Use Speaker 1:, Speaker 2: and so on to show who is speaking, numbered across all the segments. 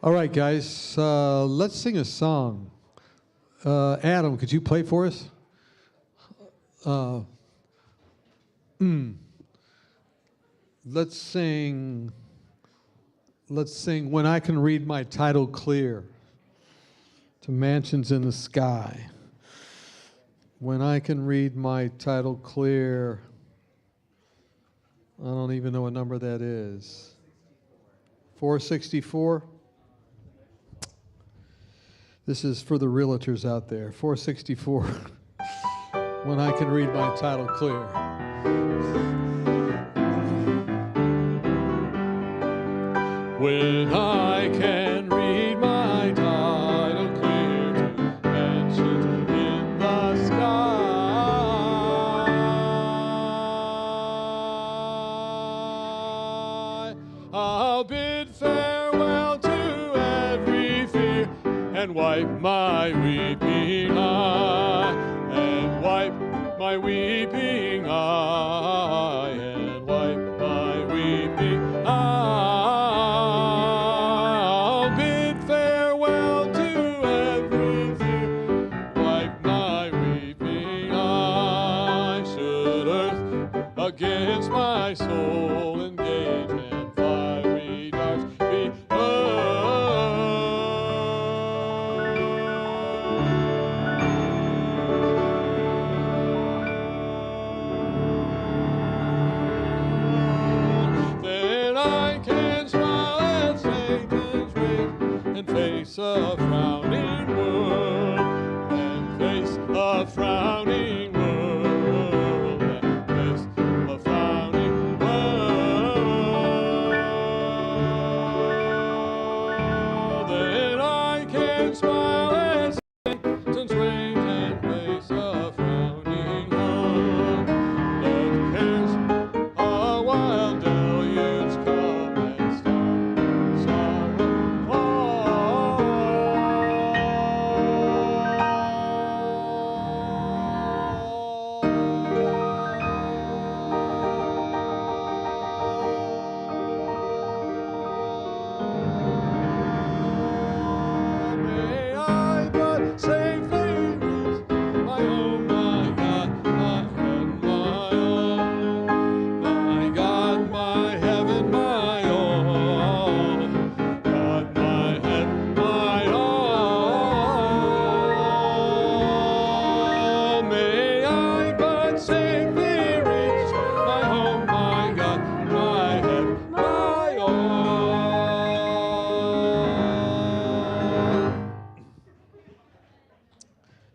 Speaker 1: All right, guys, let's sing a song. Adam, could you play for us? Let's sing When I Can Read My Title Clear to Mansions in the Sky. When I can read my title clear. I don't even know what number that is. 464? This is for the realtors out there. 464. When I can read my title clear. When I can read my title clear to mansions in the sky, I'll bid farewell to every fear and wipe my weeping eye, and wipe my weeping eye, and wipe my weeping eye. I'll bid farewell to every fear, wipe my weeping eye. Should earth against my soul engage and fiery darts be face a frowning world, and face a frowning world, and face a frowning world. Then I can smile as Satan's reign and face a frowning world. Let cares a wild deluge come and start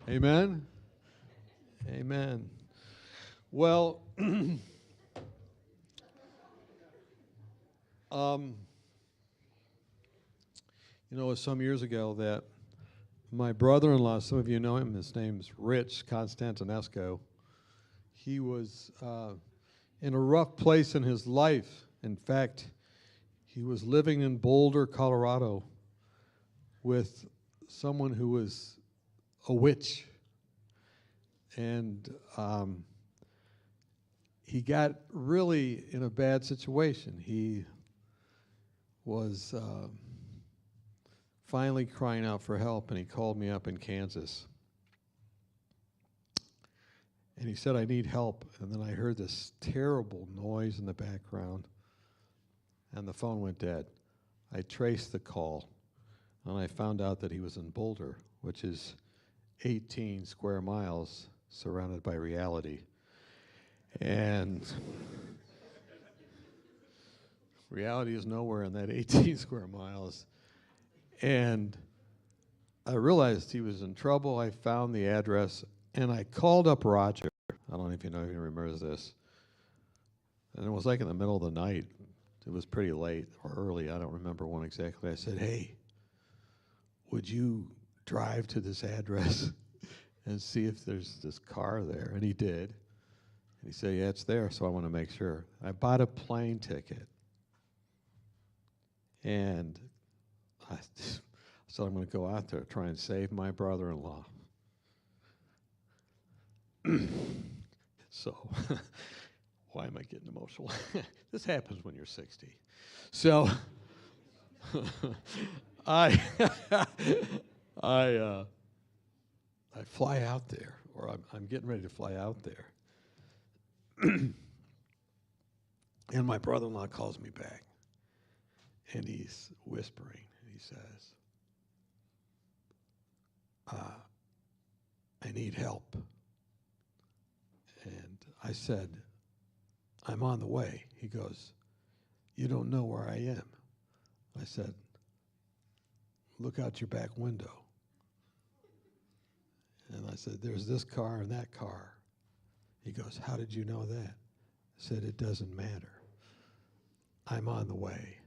Speaker 1: Amen. Amen. Well, it was some years ago that my brother-in-law, some of you know him, his name's Rich Constantinesco. He was in a rough place in his life. In fact, he was living in Boulder, Colorado, with someone who was a witch. And he got really in a bad situation. He was finally crying out for help, and he called me up in Kansas. And he said, I need help. And then I heard this terrible noise in the background, and the phone went dead. I traced the call, and I found out that he was in Boulder, which is 18 square miles surrounded by reality. And reality is nowhere in that 18 square miles. And I realized he was in trouble. I found the address, and I called up Roger. I don't know if you remember this. And it was like in the middle of the night. It was pretty late or early. I don't remember when exactly. I said, hey, would you drive to this address and see if there's this car there? And he did. And he said, yeah, it's there, so I want to make sure. I bought a plane ticket. And I said, I'm going to go out there, try and save my brother-in-law. So, why am I getting emotional? This happens when you're 60. So, I I I fly out there, or I'm getting ready to fly out there, and my brother-in-law calls me back, and he's whispering. He says, "I need help," and I said, "I'm on the way." He goes, "You don't know where I am." I said, "Look out your back window." And I said, "There's this car and that car." He goes, "How did you know that?" I said, "It doesn't matter. I'm on the way."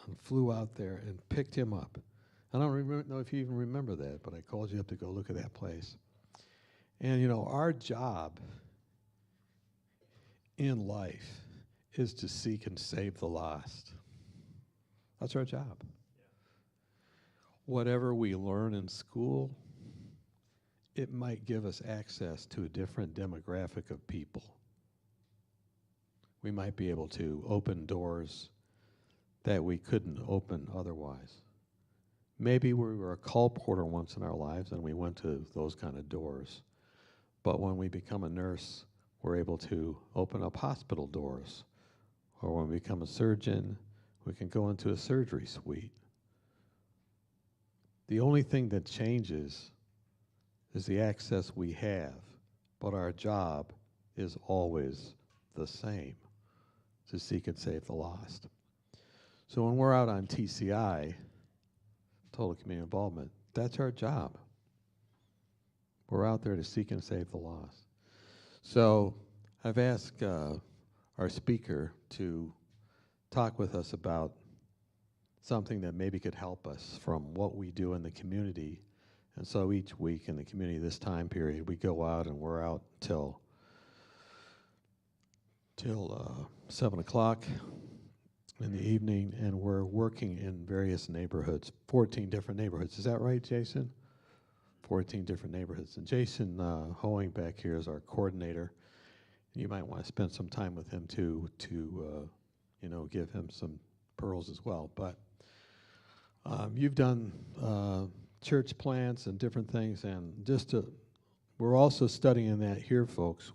Speaker 1: And flew out there and picked him up. I don't know if you even remember that, but I called you up to go look at that place. And, you know, our job in life is to seek and save the lost. That's our job. Yeah. Whatever we learn in school, it might give us access to a different demographic of people. We might be able to open doors that we couldn't open otherwise. Maybe we were a colporteur once in our lives and we went to those kind of doors. But when we become a nurse, we're able to open up hospital doors. Or when we become a surgeon, we can go into a surgery suite. The only thing that changes is the access we have, but our job is always the same, to seek and save the lost. So when we're out on TCI, Total Community Involvement, that's our job. We're out there to seek and save the lost. So I've asked our speaker to talk with us about something that maybe could help us from what we do in the community. And so each week in the community, this time period, we go out and we're out till 7 o'clock in the evening, and we're working in various neighborhoods, 14 different neighborhoods. Is that right, Jason? 14 different neighborhoods. And Jason Hoeing back here is our coordinator. You might want to spend some time with him too to give him some pearls as well. But you've done church plants and different things, and we're also studying that here, folks.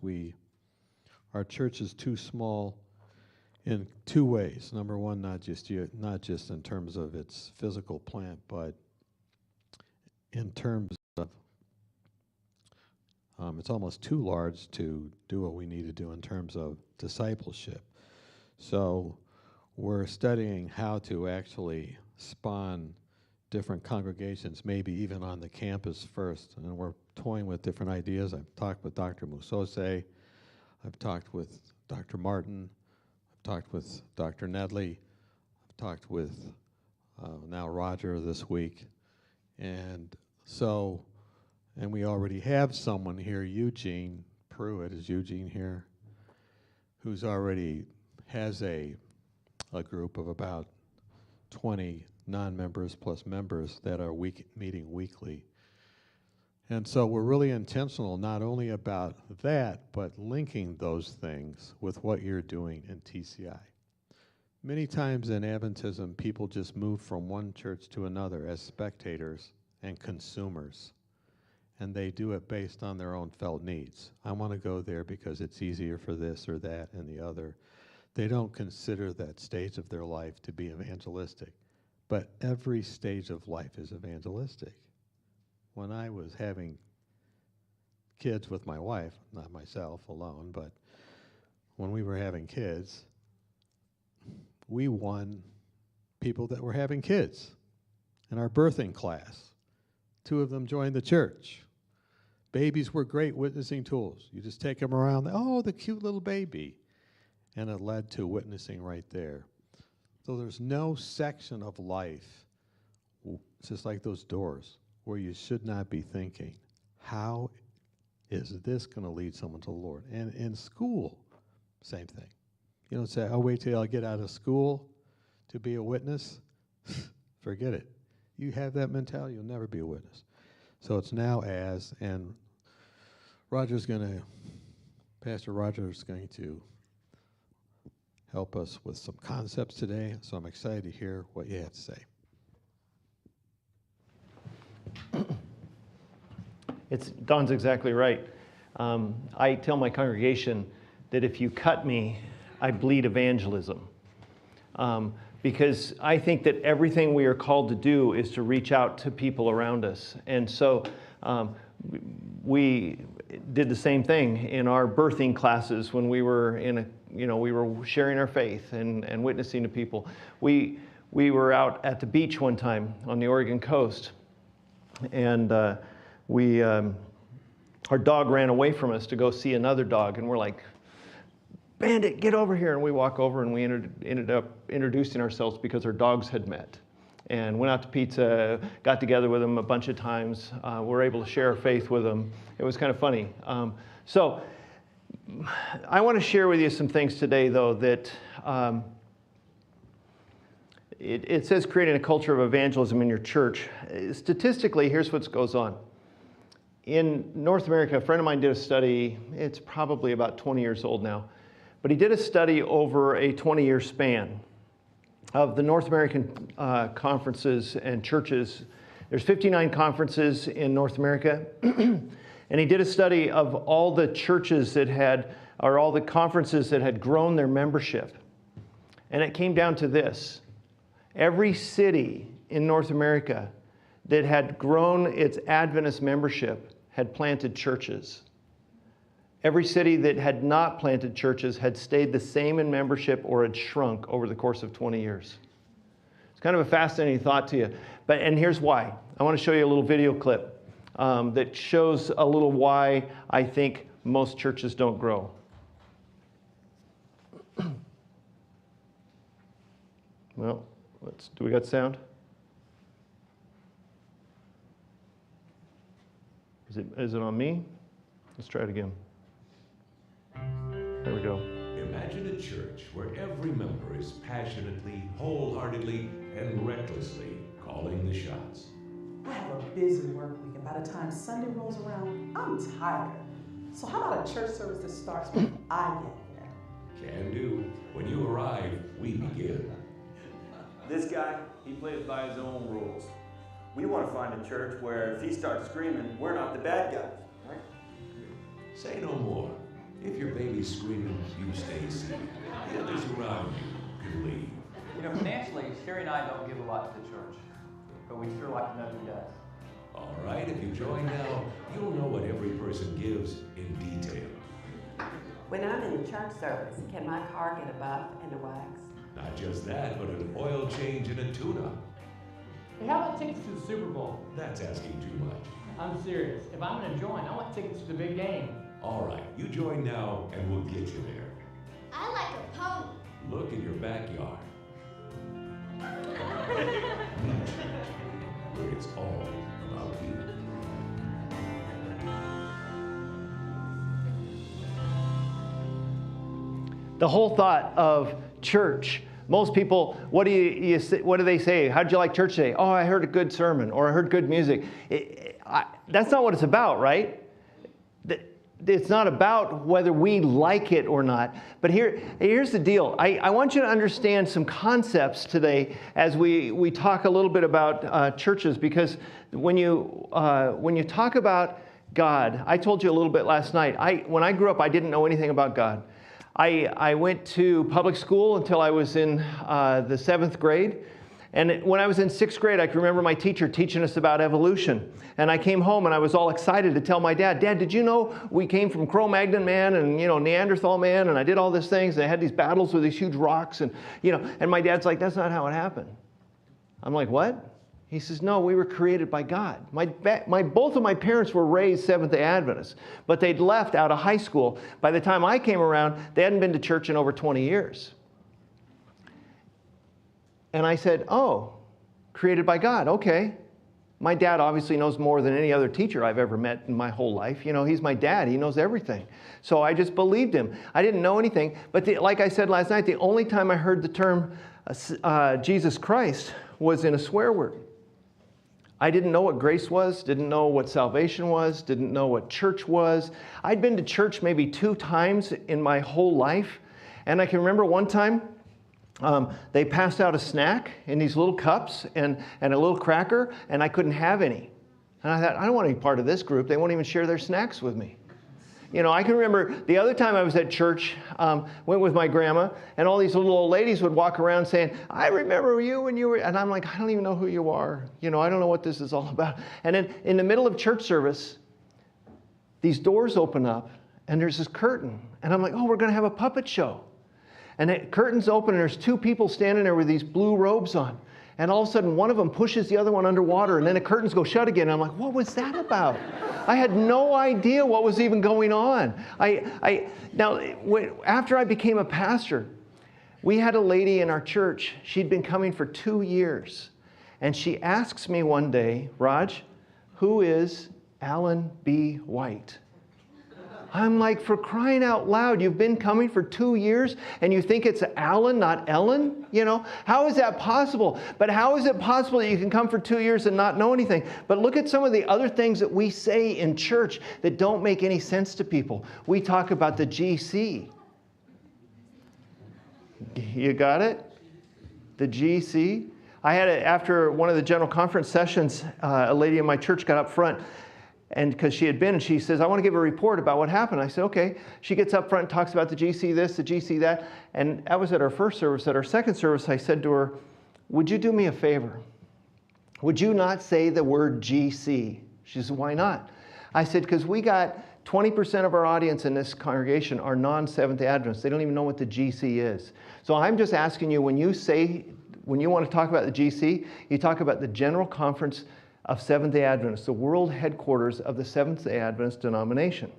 Speaker 1: Our church is too small in two ways. Number one, not just in terms of its physical plant, but in terms of it's almost too large to do what we need to do in terms of discipleship. So we're studying how to actually spawn different congregations, maybe even on the campus first. And we're toying with different ideas. I've talked with Dr. Musose. I've talked with Dr. Martin. I've talked with Dr. Nedley. I've talked with now Roger this week. And we already have someone here, Eugene Pruitt. Is Eugene here? Who's already has a group of about 20 non-members plus members that are meeting weekly. And so we're really intentional not only about that, but linking those things with what you're doing in TCI. Many times in Adventism, people just move from one church to another as spectators and consumers. And they do it based on their own felt needs. I want to go there because it's easier for this or that and the other. They don't consider that stage of their life to be evangelistic. But every stage of life is evangelistic. When I was having kids with my wife, not myself alone, but when we were having kids, we won people that were having kids in our birthing class. 2 of them joined the church. Babies were great witnessing tools. You just take them around, oh, the cute little baby. And it led to witnessing right there. So there's no section of life, it's just like those doors, where you should not be thinking, how is this going to lead someone to the Lord? And in school, same thing. You don't say, I'll wait till I get out of school to be a witness. Forget it. You have that mentality, you'll never be a witness. So it's now and Pastor Roger's going to help us with some concepts today, so I'm excited to hear what you have to say.
Speaker 2: Don's exactly right. I tell my congregation that if you cut me, I bleed evangelism. Because I think that everything we are called to do is to reach out to people around us. And so we did the same thing in our birthing classes when we were we were sharing our faith and witnessing to people. We were out at the beach one time on the Oregon coast, and our dog ran away from us to go see another dog, and we're like, "Bandit, get over here!" And we walk over, and we ended up introducing ourselves because our dogs had met, and went out to pizza, got together with them a bunch of times. We're able to share our faith with them. It was kind of funny. So I want to share with you some things today, though, that it says creating a culture of evangelism in your church. Statistically, here's what goes on. In North America, a friend of mine did a study. It's probably about 20 years old now. But he did a study over a 20-year span of the North American conferences and churches. There's 59 conferences in North America. And he did a study of all the churches that had, or all the conferences that had grown their membership. And it came down to this. Every city in North America that had grown its Adventist membership had planted churches. Every city that had not planted churches had stayed the same in membership or had shrunk over the course of 20 years. It's kind of a fascinating thought to you. And here's why. I want to show you a little video clip that shows a little why I think most churches don't grow. Well, do we got sound? Is it on me? Let's try it again. There we go.
Speaker 3: Imagine a church where every member is passionately, wholeheartedly, and recklessly calling the shots.
Speaker 4: I have a busy work week, and by the time Sunday rolls around, I'm tired. So how about a church service that starts when I get here?
Speaker 3: Can do. When you arrive, we begin.
Speaker 5: This guy, he plays by his own rules. We want to find a church where if he starts screaming, we're not the bad guys, right?
Speaker 3: Say no more. If your baby's screaming, you stay seated. The others around you can leave.
Speaker 6: You know, financially, Sherry and I don't give a lot to the church, but we sure like to know who does.
Speaker 3: All right, if you join now, you'll know what every person gives in detail.
Speaker 7: When I'm in church service, can my car get a buff and a wax?
Speaker 3: Not just that, but an oil change and a tune-up.
Speaker 8: Hey, how about tickets to the Super Bowl?
Speaker 3: That's asking too much.
Speaker 8: I'm serious. If I'm going to join, I want tickets to the big game.
Speaker 3: All right, you join now and we'll get you there.
Speaker 9: I like a pony.
Speaker 3: Look in your backyard. Where it's all about you.
Speaker 2: The whole thought of church. Most people, what do they say? How did you like church today? Oh, I heard a good sermon, or I heard good music. That's not what it's about, right? It's not about whether we like it or not. But here's the deal. I want you to understand some concepts today as we talk a little bit about churches, because when you talk about God, I told you a little bit last night. When I grew up, I didn't know anything about God. I went to public school until I was in the 7th grade. And when I was in 6th grade, I can remember my teacher teaching us about evolution. And I came home and I was all excited to tell my dad, "Dad, did you know we came from Cro-Magnon man and, Neanderthal man, and I did all these things, and I had these battles with these huge rocks, and, and my dad's like, "That's not how it happened." I'm like, "What?" He says, "No, we were created by God." Both of my parents were raised Seventh-day Adventists, but they'd left out of high school. By the time I came around, they hadn't been to church in over 20 years. And I said, "Oh, created by God, okay." My dad obviously knows more than any other teacher I've ever met in my whole life. He's my dad. He knows everything. So I just believed him. I didn't know anything. But like I said last night, the only time I heard the term Jesus Christ was in a swear word. I didn't know what grace was, didn't know what salvation was, didn't know what church was. I'd been to church maybe 2 times in my whole life. And I can remember one time, they passed out a snack in these little cups and a little cracker, and I couldn't have any. And I thought, I don't want any part of this group. They won't even share their snacks with me. I can remember the other time I was at church, went with my grandma, and all these little old ladies would walk around saying, I remember you when you were, and I'm like, I don't even know who you are. I don't know what this is all about. And then in the middle of church service, these doors open up, and there's this curtain. And I'm like, oh, we're going to have a puppet show. And the curtain's open, and there's two people standing there with these blue robes on. And all of a sudden, one of them pushes the other one underwater, and then the curtains go shut again. And I'm like, what was that about? I had no idea what was even going on. Now, after I became a pastor, we had a lady in our church. She'd been coming for 2 years. And she asks me one day, Raj, who is Alan B. White? I'm like, for crying out loud, you've been coming for 2 years and you think it's Alan, not Ellen? How is that possible? But how is it possible that you can come for 2 years and not know anything? But look at some of the other things that we say in church that don't make any sense to people. We talk about the GC. You got it? The GC. I had after one of the general conference sessions, a lady in my church got up front. And because she had been, and she says, I want to give a report about what happened. I said, okay. She gets up front and talks about the GC this, the GC that. And that was at our first service. At our second service, I said to her, would you do me a favor? Would you not say the word GC? She said, why not? I said, because we got 20% of our audience in this congregation are non-Seventh-day Adventists. They don't even know what the GC is. So I'm just asking you, when you want to talk about the GC, you talk about the General Conference of Seventh-day Adventists, the world headquarters of the Seventh-day Adventist denomination.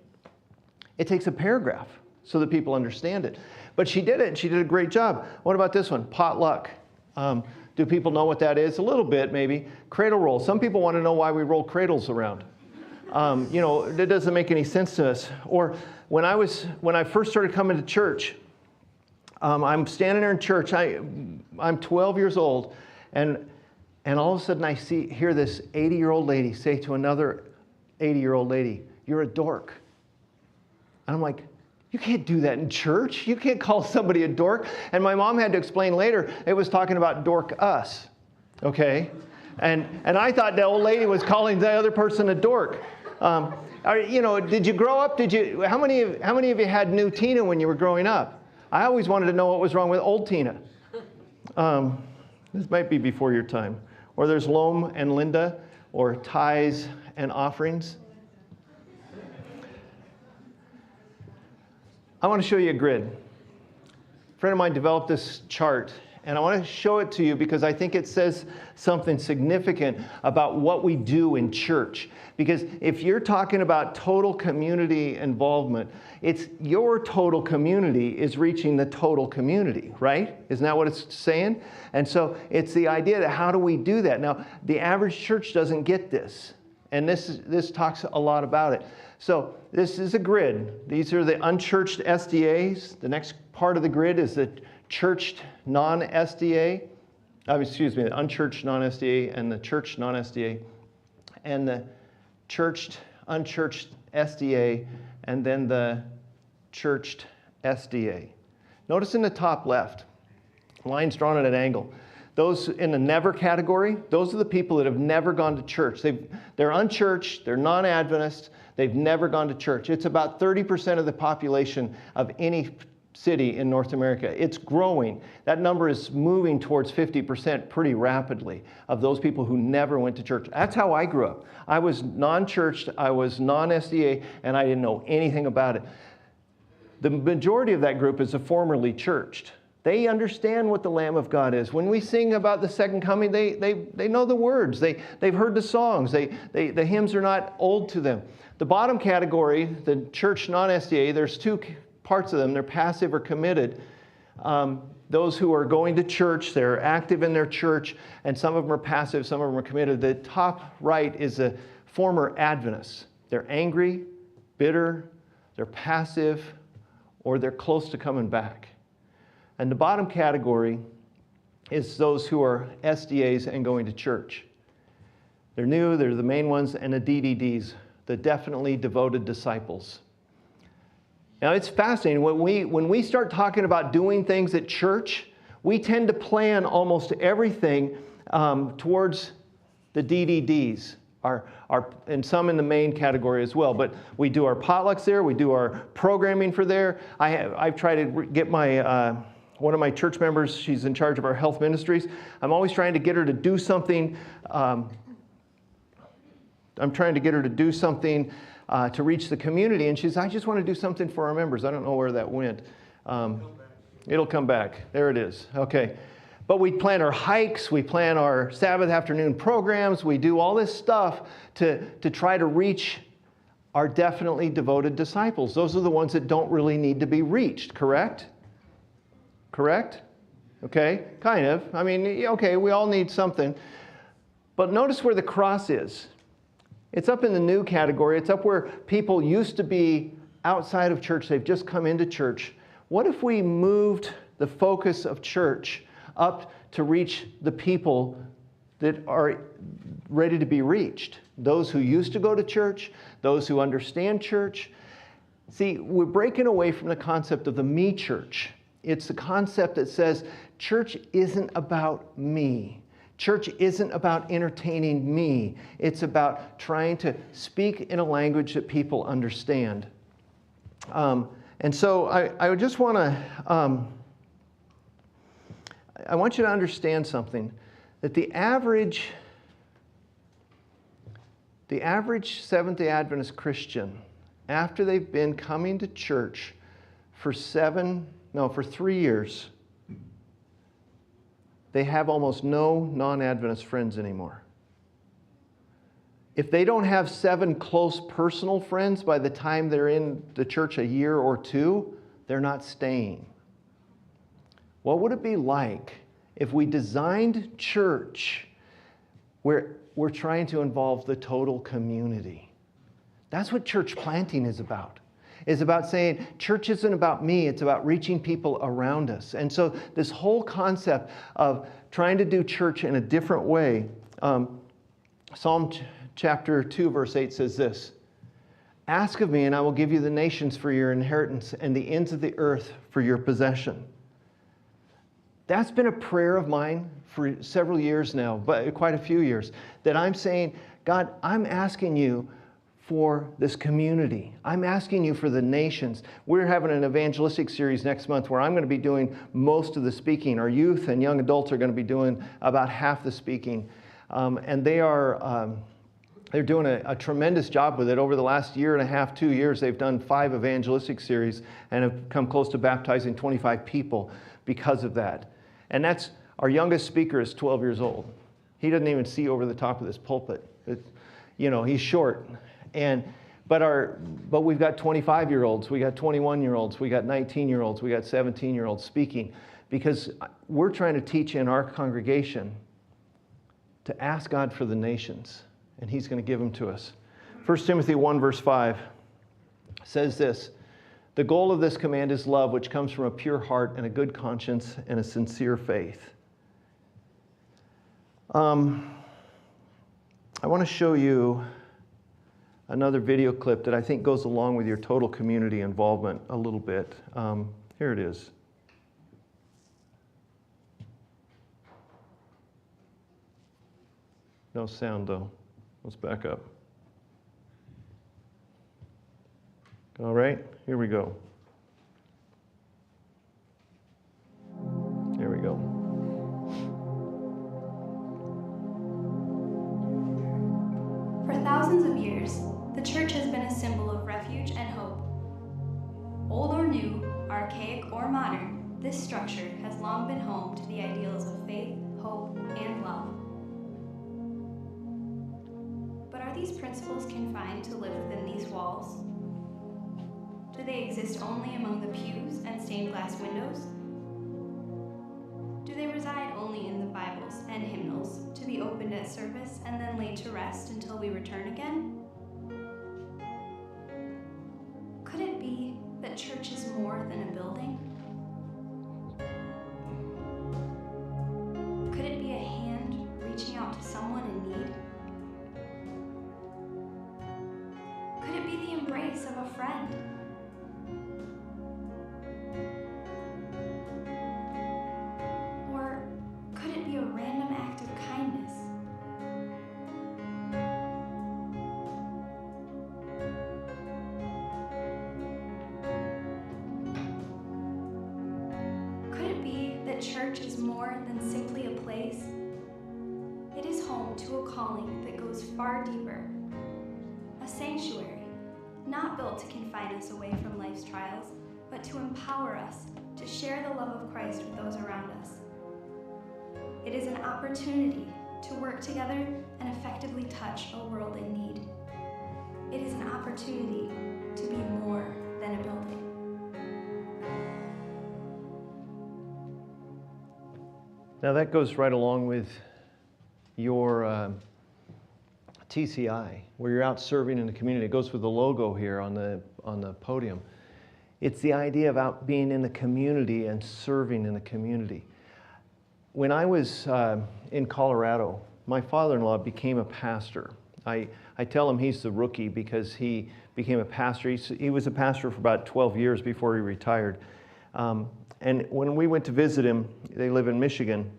Speaker 2: It takes a paragraph so that people understand it. But she did it, and she did a great job. What about this one? Potluck. Do people know what that is? A little bit, maybe. Cradle roll. Some people want to know why we roll cradles around. That doesn't make any sense to us. Or when I first started coming to church, I'm standing there in church. I'm 12 years old, and all of a sudden I hear this 80-year-old lady say to another 80-year-old lady, you're a dork. And I'm like, you can't do that in church. You can't call somebody a dork. And my mom had to explain later, it was talking about dork us, okay? And I thought the old lady was calling the other person a dork. Did you grow up? How many of you had new Tina when you were growing up? I always wanted to know what was wrong with old Tina. This might be before your time. Or there's Loam and Linda, or tithes and offerings. I want to show you a grid. A friend of mine developed this chart, and I want to show it to you because I think it says something significant about what we do in church. Because if you're talking about total community involvement, it's your total community is reaching the total community, right? Isn't that what it's saying? And so it's the idea that how do we do that? Now, the average church doesn't get this. And this talks a lot about it. So this is a grid. These are the unchurched SDAs. The next part of the grid is the churched non-SDA. The unchurched non-SDA and the church non-SDA. And the churched, unchurched SDA, and then the churched SDA. Notice in the top left, lines drawn at an angle. Those in the never category, those are the people that have never gone to church. They're unchurched, they're non-Adventist, they've never gone to church. It's about 30% of the population of any city in North America. It's growing. That number is moving towards 50% pretty rapidly of those people who never went to church. That's how I grew up. I was non-churched, I was non-SDA, and I didn't know anything about it. The majority of that group is the formerly churched. They understand what the Lamb of God is. When we sing about the second coming, they know the words. They've heard the songs. The hymns are not old to them. The bottom category, the church non-SDA, there's two parts of them. They're passive or committed. Those who are going to church, they're active in their church, and some of them are passive, some of them are committed. The top right is the former Adventists. They're angry, bitter, they're passive, or they're close to coming back. And the bottom category is those who are SDAs and going to church. They're new, they're the main ones, and the DDDs, the definitely devoted disciples. Now, it's fascinating. When we start talking about doing things at church, we tend to plan almost everything towards the DDDs, and some in the main category as well. But we do our potlucks there. We do our programming for there. I've tried to get my one of my church members. She's in charge of our health ministries. I'm always trying to get her to do something. I'm trying to get her to do something to reach the community, and she's, I just want to do something for our members. I don't know where that went. It'll come back. There it is. Okay. But we plan our hikes, we plan our Sabbath afternoon programs, we do all this stuff to try to reach our definitely devoted disciples. Those are the ones that don't really need to be reached, correct? Correct? Okay, kind of. I mean, okay, we all need something. But notice where the cross is. It's up in the new category. It's up where people used to be outside of church. They've just come into church. What if we moved the focus of church up to reach the people that are ready to be reached? Those who used to go to church, those who understand church. See, we're breaking away from the concept of the me church. It's the concept that says church isn't about me. Church isn't about entertaining me. It's about trying to speak in a language that people understand. And so I just want to, I want you to understand something, that the average Seventh-day Adventist Christian, after they've been coming to church for 3 years, they have almost no non-Adventist friends anymore. If they don't have 7 close personal friends by the time they're in the church a year or 2, they're not staying. What would it be like if we designed church where we're trying to involve the total community? That's what church planting is about. It's about saying church isn't about me, it's about reaching people around us. And so this whole concept of trying to do church in a different way, Psalm chapter 2, verse 8 says this, "Ask of me and I will give you the nations for your inheritance and the ends of the earth for your possession." That's been a prayer of mine for several years now, but quite a few years, that I'm saying, God, I'm asking you for this community. I'm asking you for the nations. We're having an evangelistic series next month where I'm going to be doing most of the speaking. Our youth and young adults are going to be doing about half the speaking. And they're doing a tremendous job with it. Over the last year and a half, 2 years, they've done 5 evangelistic series and have come close to baptizing 25 people because of that. And that's, our youngest speaker is 12 years old. He doesn't even see over the top of this pulpit. He's short. But we've got 25-year-olds, we got 21-year-olds, we got 19-year-olds, we got 17-year-olds speaking, because we're trying to teach in our congregation to ask God for the nations, and He's going to give them to us. 1 Timothy 1, verse 5 says this, "The goal of this command is love, which comes from a pure heart and a good conscience and a sincere faith." I want to show you another video clip that I think goes along with your total community involvement a little bit. Here it is. No sound though. Let's back up. All right, here we go. Here we go.
Speaker 10: For thousands of years, the church has been a symbol of refuge and hope. Old or new, archaic or modern, this structure has long been home to the ideals of faith, hope, and love. But are these principles confined to live within these walls? Do they exist only among the pews and stained glass windows? Do they reside only in the Bibles and hymnals, to be opened at service and then laid to rest until we return again? Could it be that church is more than a building? Could it be a hand reaching out to someone in need? Could it be the embrace of a friend? Or could it be a random act of kindness? church is more than simply a place. It is home to a calling that goes far deeper. A sanctuary, not built to confine us away from life's trials, but to empower us to share the love of Christ with those around us. It is an opportunity to work together and effectively touch a world in need. It is an opportunity to be more than a building.
Speaker 2: Now that goes right along with your TCI, where you're out serving in the community. It goes with the logo here on the podium. It's the idea of out being in the community and serving in the community. When I was in Colorado, my father-in-law became a pastor. I tell him he's the rookie because he became a pastor. He was a pastor for about 12 years before he retired. And when we went to visit him, they live in Michigan,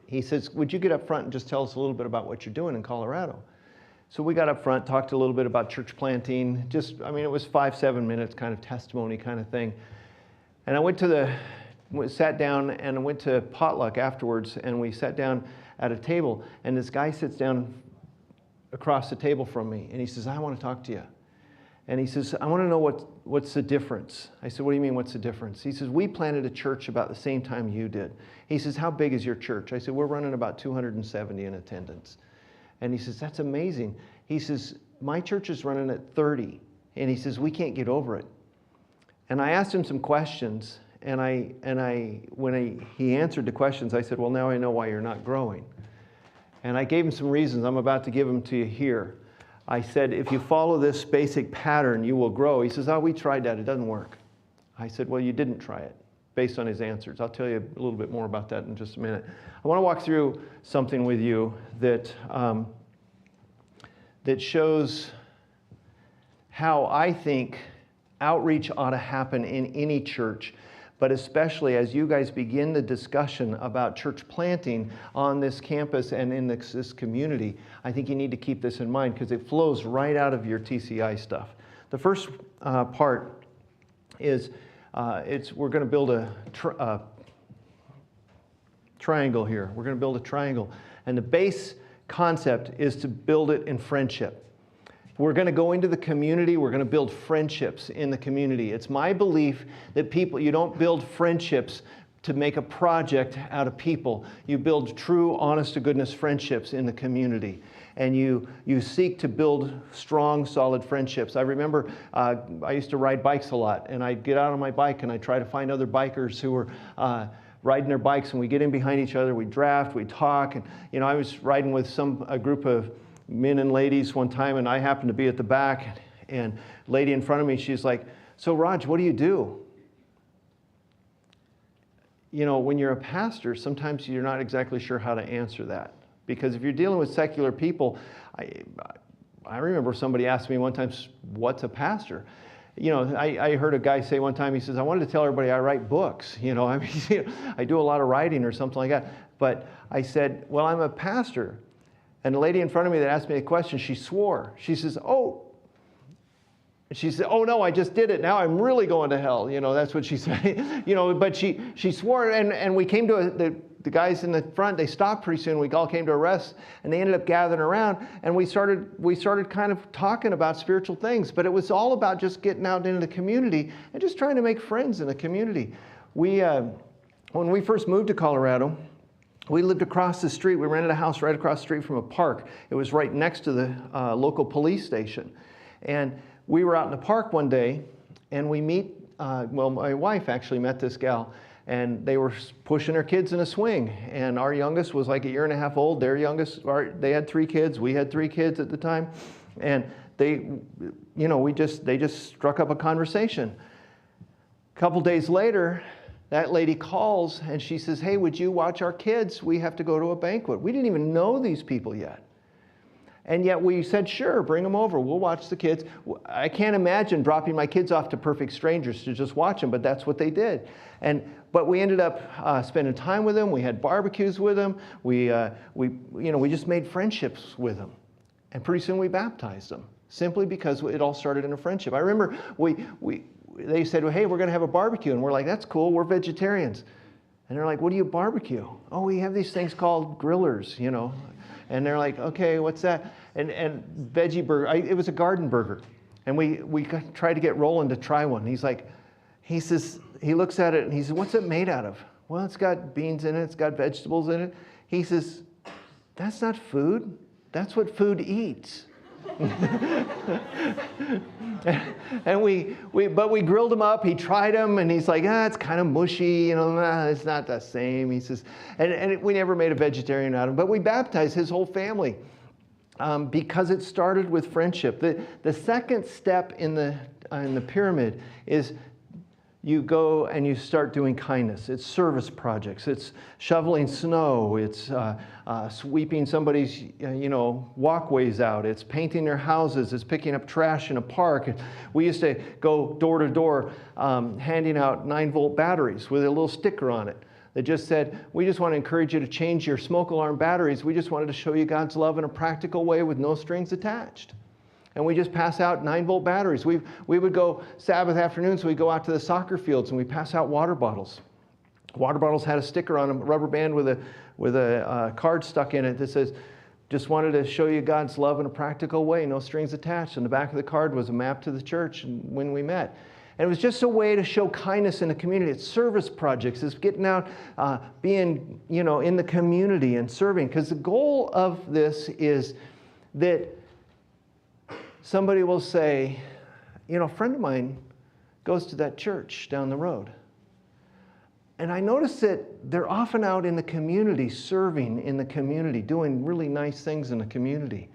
Speaker 2: he says, would you get up front and just tell us a little bit about what you're doing in Colorado? So we got up front, talked a little bit about church planting. It was 5-7 minutes kind of testimony kind of thing. And I sat down and went to potluck afterwards, and we sat down at a table, and this guy sits down across the table from me, and he says, I want to talk to you. And he says, I want to know what's the difference. I said, what do you mean, what's the difference? He says, we planted a church about the same time you did. He says, how big is your church? I said, we're running about 270 in attendance. And he says, that's amazing. He says, my church is running at 30. And he says, we can't get over it. And I asked him some questions, and when he answered the questions, I said, well, now I know why you're not growing. And I gave him some reasons. I'm about to give them to you here. I said, if you follow this basic pattern, you will grow. He says, oh, we tried that. It doesn't work. I said, well, you didn't try it, based on his answers. I'll tell you a little bit more about that in just a minute. I want to walk through something with you that shows how I think outreach ought to happen in any church, but especially as you guys begin the discussion about church planting on this campus and in this community. I think you need to keep this in mind because it flows right out of your TCI stuff. The first part is we're going to build a triangle here. We're going to build a triangle. And the base concept is to build it in friendship. We're going to go into the community. We're going to build friendships in the community. It's my belief that you don't build friendships to make a project out of people. You build true, honest-to-goodness friendships in the community. And you seek to build strong, solid friendships. I remember I used to ride bikes a lot, and I'd get out on my bike and I'd try to find other bikers who were riding their bikes, and we'd get in behind each other, we'd draft, we'd talk. And I was riding with a group of men and ladies one time, and I happened to be at the back, and a lady in front of me, she's like, so Raj, what do you do? When you're a pastor, sometimes you're not exactly sure how to answer that. Because if you're dealing with secular people, I remember somebody asked me one time, what's a pastor? I heard a guy say one time, he says, I wanted to tell everybody I write books. I do a lot of writing or something like that. But I said, well, I'm a pastor. And the lady in front of me that asked me a question, she swore. She says, oh. She said, oh no, I just did it. Now I'm really going to hell. That's what she said. But she swore, and we came to the guys in the front, they stopped pretty soon. We all came to a rest, and they ended up gathering around, and we started kind of talking about spiritual things. But it was all about just getting out into the community and just trying to make friends in the community. When we first moved to Colorado, we lived across the street. We rented a house right across the street from a park. It was right next to the local police station. And we were out in the park one day, and we my wife actually met this gal, and they were pushing their kids in a swing. And our youngest was like 1.5 years old. Their youngest, they had 3 kids. We had 3 kids at the time. And they just struck up a conversation. A couple days later, that lady calls and she says, hey, would you watch our kids? We have to go to a banquet. We didn't even know these people yet. And yet we said, sure, bring them over. We'll watch the kids. I can't imagine dropping my kids off to perfect strangers to just watch them, but that's what they did. But we ended up spending time with them. We had barbecues with them. We just made friendships with them. And pretty soon we baptized them, simply because it all started in a friendship. I remember they said, well, hey, we're going to have a barbecue. And we're like, that's cool. We're vegetarians. And they're like, what do you barbecue? Oh, we have these things called grillers, you know. And they're like, okay, what's that? And veggie burger, it was a garden burger. And we tried to get Roland to try one. He says, he looks at it and he says, what's it made out of? Well, it's got beans in it, it's got vegetables in it. He says, that's not food. That's what food eats. And we grilled him up. He tried them, and he's like, it's kind of mushy, you know, it's not the same. He says, and we never made a vegetarian out of him, but we baptized his whole family because it started with friendship. The second step in the pyramid is you go and you start doing kindness. It's service projects. It's shoveling snow. It's sweeping somebody's walkways out. It's painting their houses. It's picking up trash in a park. We used to go door to door handing out 9-volt batteries with a little sticker on it that just said, we just want to encourage you to change your smoke alarm batteries. We just wanted to show you God's love in a practical way with no strings attached. And we just pass out 9-volt batteries. We would go Sabbath afternoons, we'd go out to the soccer fields and we pass out water bottles. Water bottles had a sticker on them, a rubber band with a card stuck in it that says, just wanted to show you God's love in a practical way, no strings attached. And the back of the card was a map to the church and when we met. And it was just a way to show kindness in the community. It's service projects. It's getting out, being, in the community and serving. Because the goal of this is that somebody will say, a friend of mine goes to that church down the road. And I notice that they're often out in the community, serving in the community, doing really nice things in the community.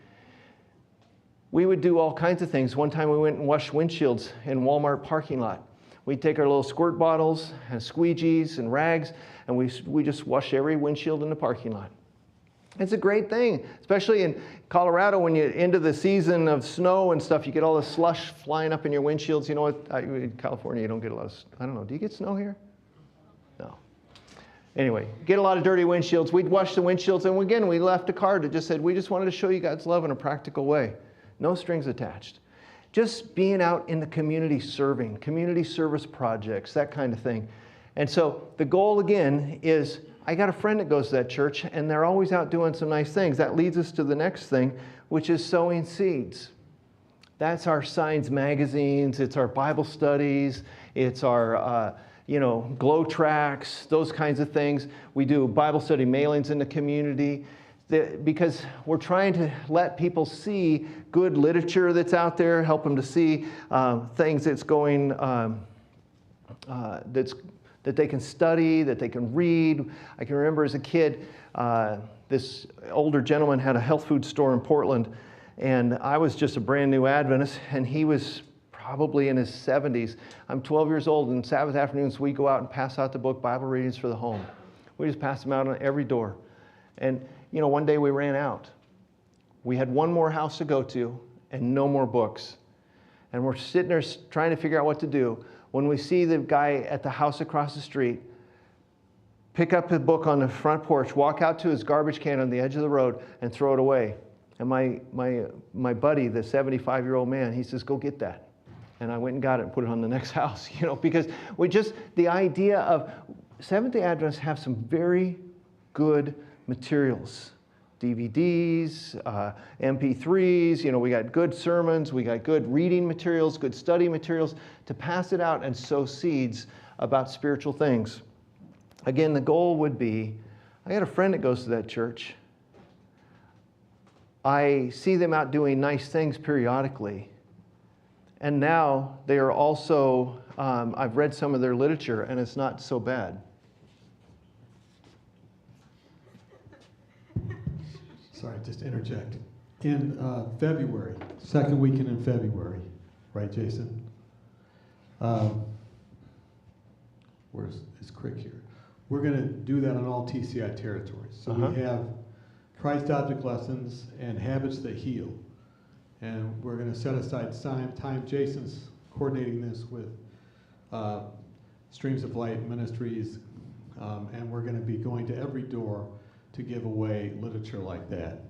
Speaker 2: We would do all kinds of things. One time we went and washed windshields in Walmart parking lot. We'd take our little squirt bottles and squeegees and rags, and we just wash every windshield in the parking lot. It's a great thing, especially in Colorado when you're into the season of snow and stuff. You get all the slush flying up in your windshields. You know what? In California, you don't get a lot of, I don't know, do you get snow here? No. Anyway, get a lot of dirty windshields. We'd wash the windshields, and again, we left a card that just said, we just wanted to show you God's love in a practical way. No strings attached. Just being out in the community serving, community service projects, that kind of thing. And so the goal, again, is I got a friend that goes to that church, and they're always out doing some nice things. That leads us to the next thing, which is sowing seeds. That's our Signs magazines. It's our Bible studies. It's our, glow tracks, those kinds of things. We do Bible study mailings in the community because we're trying to let people see good literature that's out there, help them to see things that's going, that they can study, that they can read. I can remember as a kid, this older gentleman had a health food store in Portland, and I was just a brand new Adventist, and he was probably in his 70s. I'm 12 years old, and Sabbath afternoons we go out and pass out the book Bible Readings for the Home. We just pass them out on every door. And one day we ran out. We had one more house to go to and no more books. And we're sitting there trying to figure out what to do when we see the guy at the house across the street pick up his book on the front porch, walk out to his garbage can on the edge of the road and throw it away. And my buddy, the 75-year-old man, he says, go get that. And I went and got it and put it on the next house, because the idea of Seventh-day Adventists have some very good materials. DVDs, MP3s, we got good sermons, we got good reading materials, good study materials to pass it out and sow seeds about spiritual things. Again, the goal would be, I got a friend that goes to that church. I see them out doing nice things periodically. And now they are also, I've read some of their literature and it's not so bad.
Speaker 1: Sorry, just interject. In February, second weekend in February, right, Jason? Where's his crick here? We're going to do that on all TCI territories. So we have Christ Object Lessons and Habits That Heal. And we're going to set aside time. Jason's coordinating this with Streams of Light Ministries, and we're going to be going to every door to give away literature like that.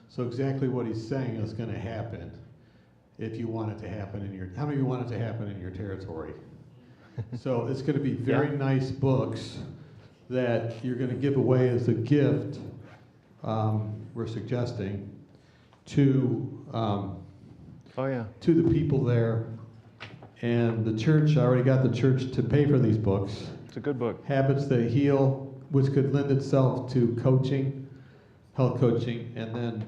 Speaker 1: So exactly what he's saying is going to happen if you want it to happen in your, how many of you want it to happen in your territory? So it's going to be very nice books that you're going to give away as a gift, we're suggesting, to to the people there. And the church, I already got the church to pay for these books.
Speaker 2: It's a good book.
Speaker 1: Habits That Heal, which could lend itself to coaching, health coaching, and then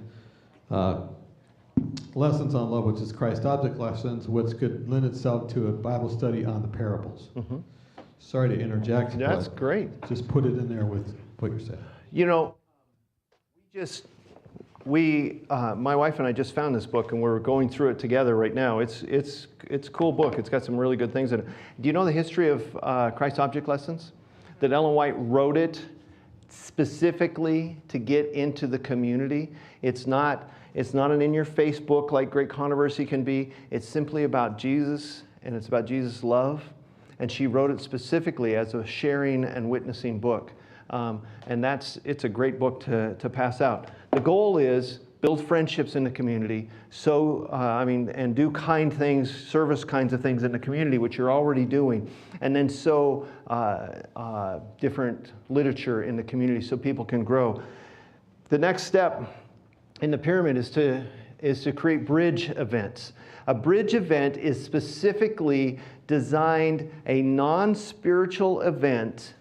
Speaker 1: Lessons on Love, which is Christ Object Lessons, which could lend itself to a Bible study on the parables.
Speaker 2: Mm-hmm.
Speaker 1: Sorry to interject.
Speaker 2: That's great.
Speaker 1: Just put it in there with what you're saying.
Speaker 2: You know, my wife and I just found this book, and we're going through it together right now. It's a cool book. It's got some really good things in it. Do you know the history of Christ Object Lessons? That Ellen White wrote it specifically to get into the community. It's not an in-your-face book like Great Controversy can be. It's simply about Jesus, and it's about Jesus' love. And she wrote it specifically as a sharing and witnessing book. And it's a great book to pass out. The goal is build friendships in the community, and do kind things, service kinds of things in the community, which you're already doing, and then sow different literature in the community so people can grow. The next step in the pyramid is to create bridge events. A bridge event is specifically designed a non-spiritual event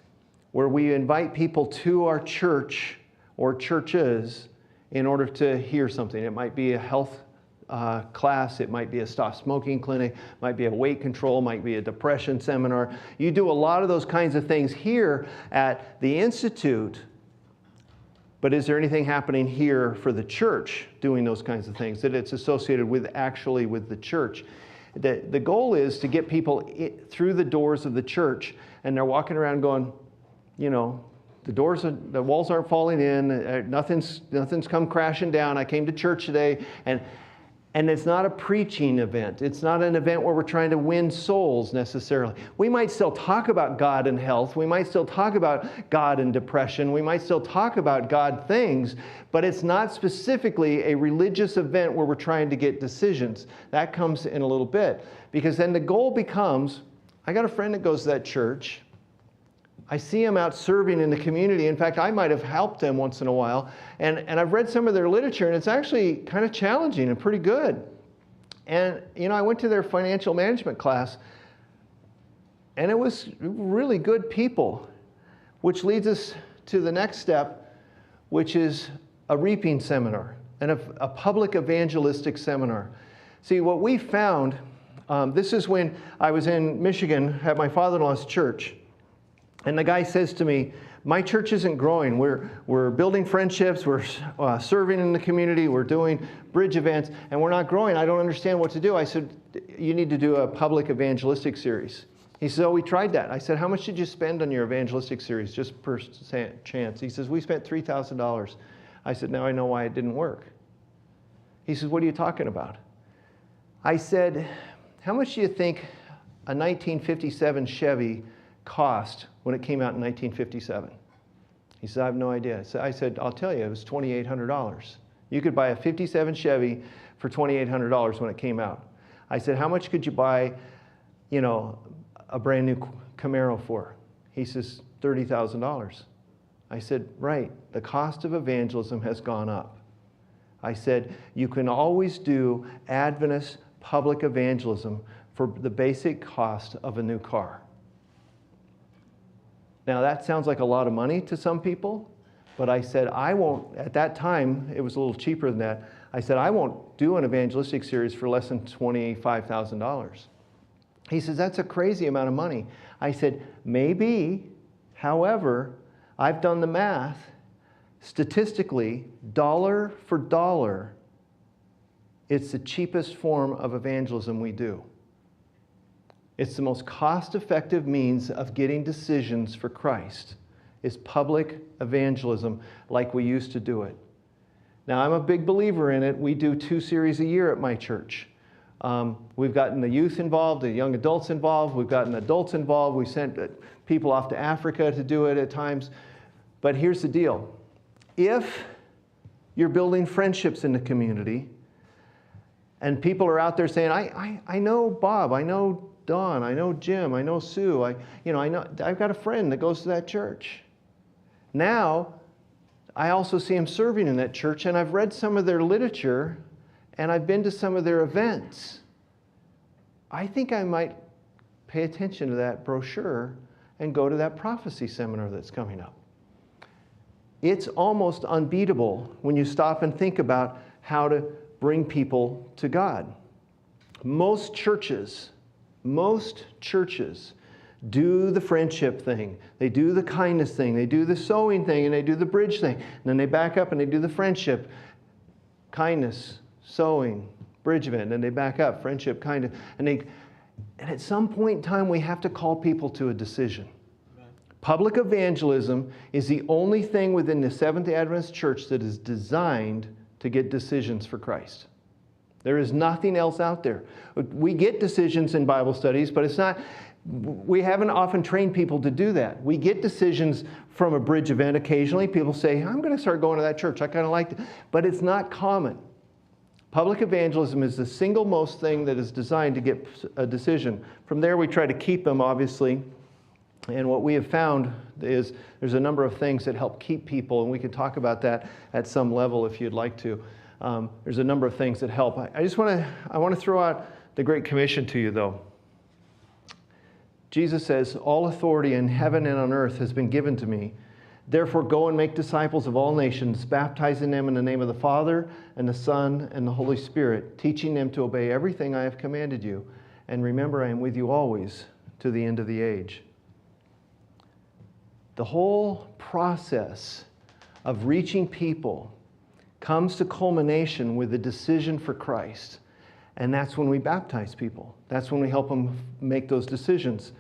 Speaker 2: where we invite people to our church or churches in order to hear something. It might be a health class, it might be a stop smoking clinic, might be a weight control, might be a depression seminar. You do a lot of those kinds of things here at the Institute, but is there anything happening here for the church doing those kinds of things that it's associated with the church? The goal is to get people through the doors of the church, and they're walking around going, you know, the walls aren't falling in, nothing's come crashing down. I came to church today, and it's not a preaching event. It's not an event where we're trying to win souls necessarily. We might still talk about God and health. We might still talk about God and depression. We might still talk about God things, but it's not specifically a religious event where we're trying to get decisions. That comes in a little bit, because then the goal becomes, I got a friend that goes to that church. I see him out serving in the community. In fact, I might have helped them once in a while. And I've read some of their literature, and it's actually kind of challenging and pretty good. And, you know, I went to their financial management class, and it was really good people, which leads us to the next step, which is a reaping seminar and a public evangelistic seminar. See, what we found, this is when I was in Michigan at my father-in-law's church. And the guy says to me, my church isn't growing. We're building friendships. We're serving in the community. We're doing bridge events, and we're not growing. I don't understand what to do. I said, you need to do a public evangelistic series. He said, oh, we tried that. I said, how much did you spend on your evangelistic series, just per chance? He says, we spent $3,000. I said, now I know why it didn't work. He says, what are you talking about? I said, how much do you think a 1957 Chevy cost when it came out in 1957? He said, I have no idea. So I said, I'll tell you, it was $2,800. You could buy a 57 Chevy for $2,800 when it came out. I said, how much could you buy, you know, a brand new Camaro for? He says, $30,000. I said, right, the cost of evangelism has gone up. I said, you can always do Adventist public evangelism for the basic cost of a new car. Now, that sounds like a lot of money to some people, but I said, I won't, at that time, it was a little cheaper than that. I said, I won't do an evangelistic series for less than $25,000. He says, that's a crazy amount of money. I said, maybe, however, I've done the math. Statistically, dollar for dollar, it's the cheapest form of evangelism we do. It's the most cost-effective means of getting decisions for Christ, is public evangelism like we used to do it. Now, I'm a big believer in it. We do 2 series a year at my church. We've gotten the youth involved, the young adults involved. We've gotten adults involved. We sent people off to Africa to do it at times. But here's the deal. If you're building friendships in the community, and people are out there saying, I know Bob, I know Don, I know Jim, I know Sue, I've got a friend that goes to that church. Now, I also see them serving in that church, and I've read some of their literature, and I've been to some of their events. I think I might pay attention to that brochure and go to that prophecy seminar that's coming up. It's almost unbeatable when you stop and think about how to bring people to God. Most churches do the friendship thing. They do the kindness thing. They do the sowing thing, and they do the bridge thing. And then they back up and they do the friendship, kindness, sowing, bridge event. And they back up, friendship, kindness. And at some point in time, we have to call people to a decision. Public evangelism is the only thing within the Seventh-day Adventist Church that is designed to get decisions for Christ. There is nothing else out there. We get decisions in Bible studies, but it's not, we haven't often trained people to do that. We get decisions from a bridge event occasionally. People say, I'm going to start going to that church. I kind of like it. But it's not common. Public evangelism is the single most thing that is designed to get a decision. From there, we try to keep them, obviously. And what we have found is there's a number of things that help keep people, and we can talk about that at some level if you'd like to. There's a number of things that help. I want to throw out the Great Commission to you, though. Jesus says, all authority in heaven and on earth has been given to me. Therefore, go and make disciples of all nations, baptizing them in the name of the Father and the Son and the Holy Spirit, teaching them to obey everything I have commanded you. And remember, I am with you always to the end of the age. The whole process of reaching people comes to culmination with the decision for Christ. And that's when we baptize people. That's when we help them make those decisions.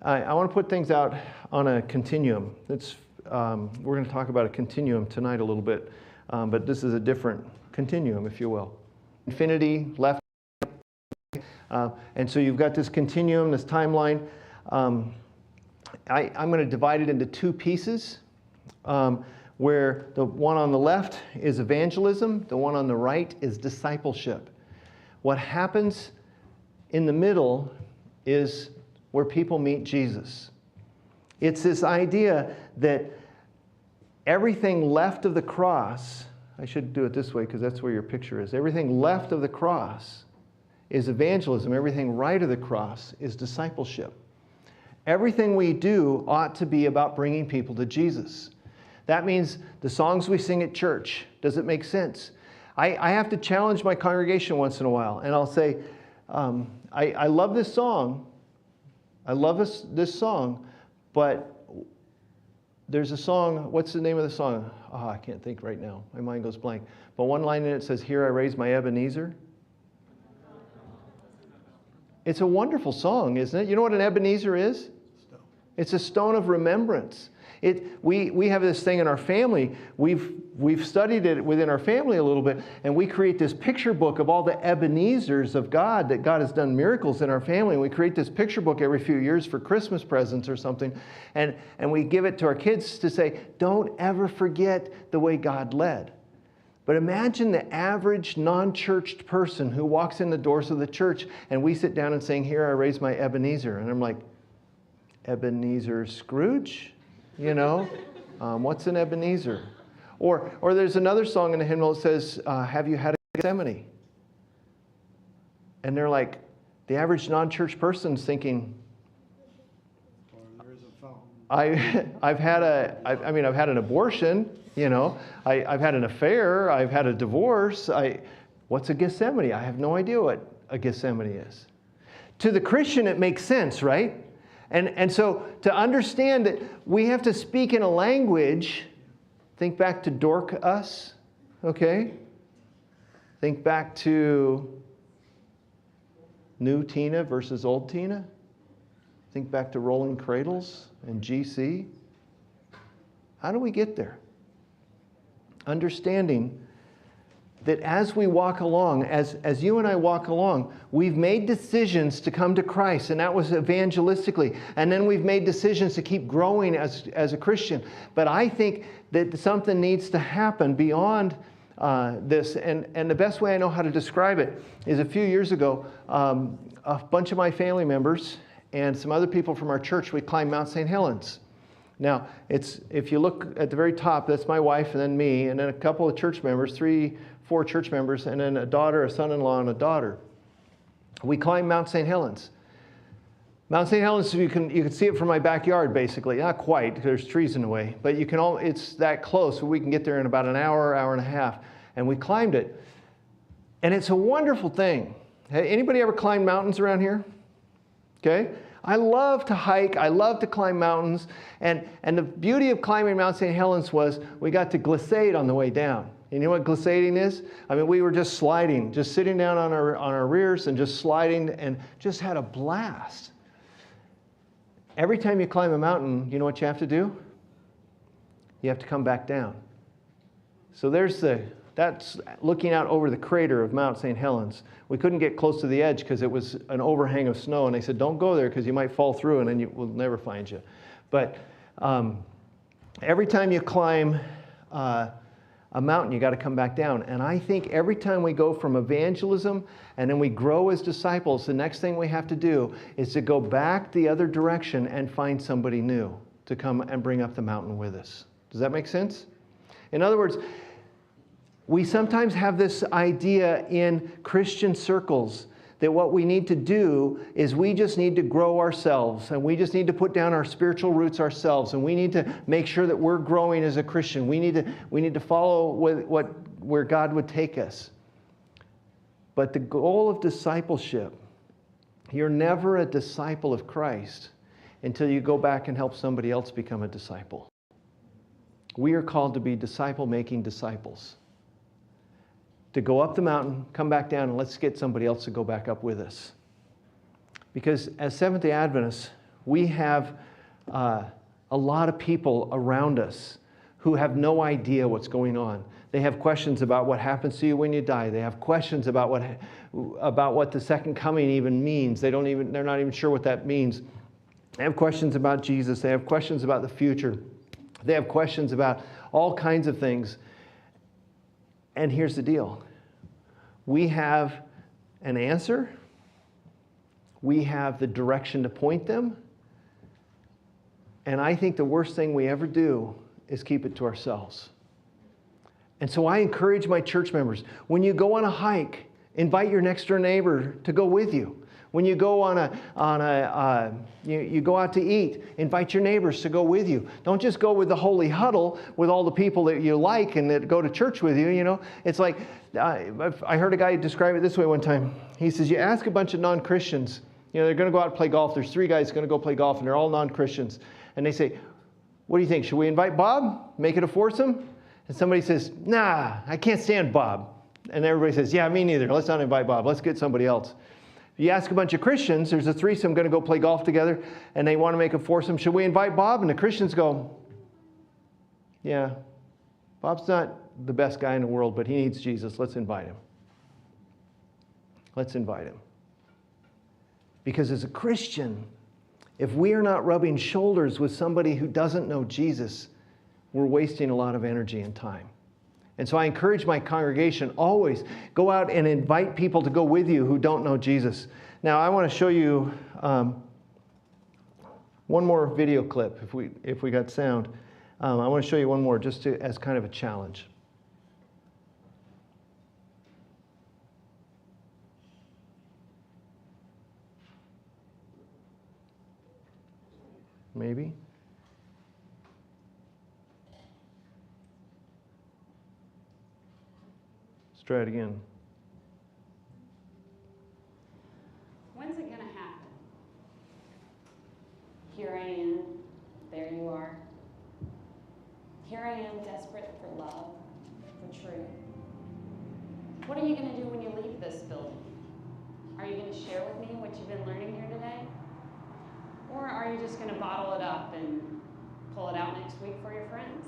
Speaker 2: I want to put things out on a continuum. We're going to talk about a continuum tonight a little bit, but this is a different continuum, if you will. Infinity, left, and so you've got this continuum, this timeline. I'm going to divide it into two pieces, where the one on the left is evangelism, the one on the right is discipleship. What happens in the middle is where people meet Jesus. It's this idea that everything left of the cross, I should do it this way because that's where your picture is. Everything left of the cross is evangelism. Everything right of the cross is discipleship. Everything we do ought to be about bringing people to Jesus. That means the songs we sing at church, does it make sense? I have to challenge my congregation once in a while, and I'll say, I love this song. I love this song, but there's a song, what's the name of the song? I can't think right now. My mind goes blank. But one line in it says, "Here I raise my Ebenezer." It's a wonderful song, isn't it? You know what an Ebenezer is? It's a stone of remembrance. We have this thing in our family. We've studied it within our family a little bit, and we create this picture book of all the Ebenezers of God, that God has done miracles in our family. And we create this picture book every few years for Christmas presents or something, and we give it to our kids to say, don't ever forget the way God led. But imagine the average non-churched person who walks in the doors of the church, and we sit down and saying, "Here I raise my Ebenezer." And I'm like, Ebenezer Scrooge? You know, what's an Ebenezer? Or there's another song in the hymnal that says, "Have you had a Gethsemane?" And they're like, the average non-church person's thinking, I've had an abortion, you know, I've had an affair, I've had a divorce. What's a Gethsemane? I have no idea what a Gethsemane is. To the Christian, it makes sense, right? And so to understand that we have to speak in a language, think back to Dorcas, okay? Think back to new Tina versus old Tina. Think back to Rolling Cradles and GC. How do we get there? Understanding that as we walk along, as you and I walk along, we've made decisions to come to Christ, and that was evangelistically. And then we've made decisions to keep growing as a Christian. But I think that something needs to happen beyond this. And the best way I know how to describe it is a few years ago, a bunch of my family members and some other people from our church, we climbed Mount St. Helens. Now, if you look at the very top, that's my wife and then me, and then a couple of church members, 4 church members, and then a daughter, a son-in-law, and a daughter. We climbed Mount St. Helens. Mount St. Helens, you can see it from my backyard, basically. Not quite, there's trees in the way, but it's that close. We can get there in about an hour, hour and a half. And we climbed it. And it's a wonderful thing. Hey, anybody ever climbed mountains around here? Okay? I love to hike. I love to climb mountains. And the beauty of climbing Mount St. Helens was we got to glissade on the way down. You know what glissading is? I mean, we were just sliding, just sitting down on our rears and just sliding and just had a blast. Every time you climb a mountain, you know what you have to do? You have to come back down. So that's looking out over the crater of Mount St. Helens. We couldn't get close to the edge because it was an overhang of snow, and they said, don't go there because you might fall through and then we'll never find you. But every time you climb a mountain, you got to come back down. And I think every time we go from evangelism and then we grow as disciples, the next thing we have to do is to go back the other direction and find somebody new to come and bring up the mountain with us. Does that make sense? In other words, we sometimes have this idea in Christian circles that what we need to do is we just need to grow ourselves, and we just need to put down our spiritual roots ourselves, and we need to make sure that we're growing as a Christian. We need to follow where God would take us. But the goal of discipleship, you're never a disciple of Christ until you go back and help somebody else become a disciple. We are called to be disciple-making disciples. To go up the mountain, come back down, and let's get somebody else to go back up with us. Because as Seventh-day Adventists, we have a lot of people around us who have no idea what's going on. They have questions about what happens to you when you die. They have questions about what the second coming even means. They're not even sure what that means. They have questions about Jesus. They have questions about the future. They have questions about all kinds of things. And here's the deal. We have an answer. We have the direction to point them. And I think the worst thing we ever do is keep it to ourselves. And so I encourage my church members, when you go on a hike, invite your next door neighbor to go with you. When you go you go out to eat, invite your neighbors to go with you. Don't just go with the holy huddle with all the people that you like and that go to church with you. You know, it's like I heard a guy describe it this way one time. He says, you ask a bunch of non-Christians, you know, they're going to go out and play golf. There's 3 guys going to go play golf, and they're all non-Christians. And they say, what do you think? Should we invite Bob? Make it a foursome? And somebody says, nah, I can't stand Bob. And everybody says, yeah, me neither. Let's not invite Bob. Let's get somebody else. You ask a bunch of Christians, there's a threesome going to go play golf together, and they want to make a foursome. Should we invite Bob? And the Christians go, yeah, Bob's not the best guy in the world, but he needs Jesus. Let's invite him. Let's invite him. Because as a Christian, if we are not rubbing shoulders with somebody who doesn't know Jesus, we're wasting a lot of energy and time. And so I encourage my congregation, always go out and invite people to go with you who don't know Jesus. Now, I want to show you one more video clip, if we got sound. I want to show you one more just as kind of a challenge. Maybe. Let's try it again.
Speaker 11: When's it going to happen? Here I am, there you are. Here I am, desperate for love, for truth. What are you going to do when you leave this building? Are you going to share with me what you've been learning here today? Or are you just going to bottle it up and pull it out next week for your friends?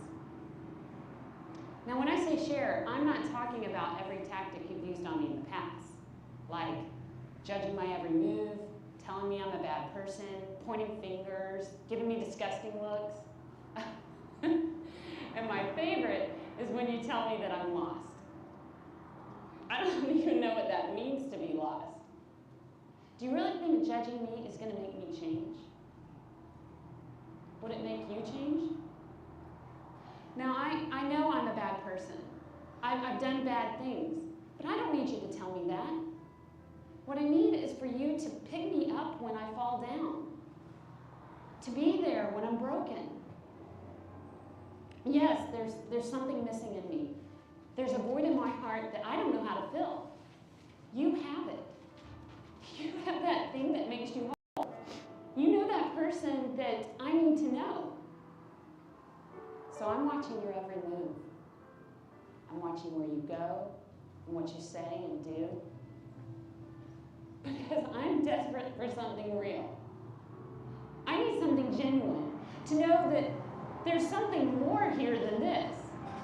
Speaker 11: Now, when I say share, I'm not talking about every tactic you've used on me in the past, like judging my every move, telling me I'm a bad person, pointing fingers, giving me disgusting looks. And my favorite is when you tell me that I'm lost. I don't even know what that means to be lost. Do you really think judging me is going to make me change? Would it make you change? Now, I know I'm a bad person. I've done bad things, but I don't need you to tell me that. What I need is for you to pick me up when I fall down, to be there when I'm broken. Yes, there's something missing in me. There's a void in my heart that I don't know how to fill. You have it. You have that thing that makes you whole. You know that person that I need to know. So I'm watching your every move. I'm watching where you go and what you say and do. Because I'm desperate for something real. I need something genuine. To know that there's something more here than this.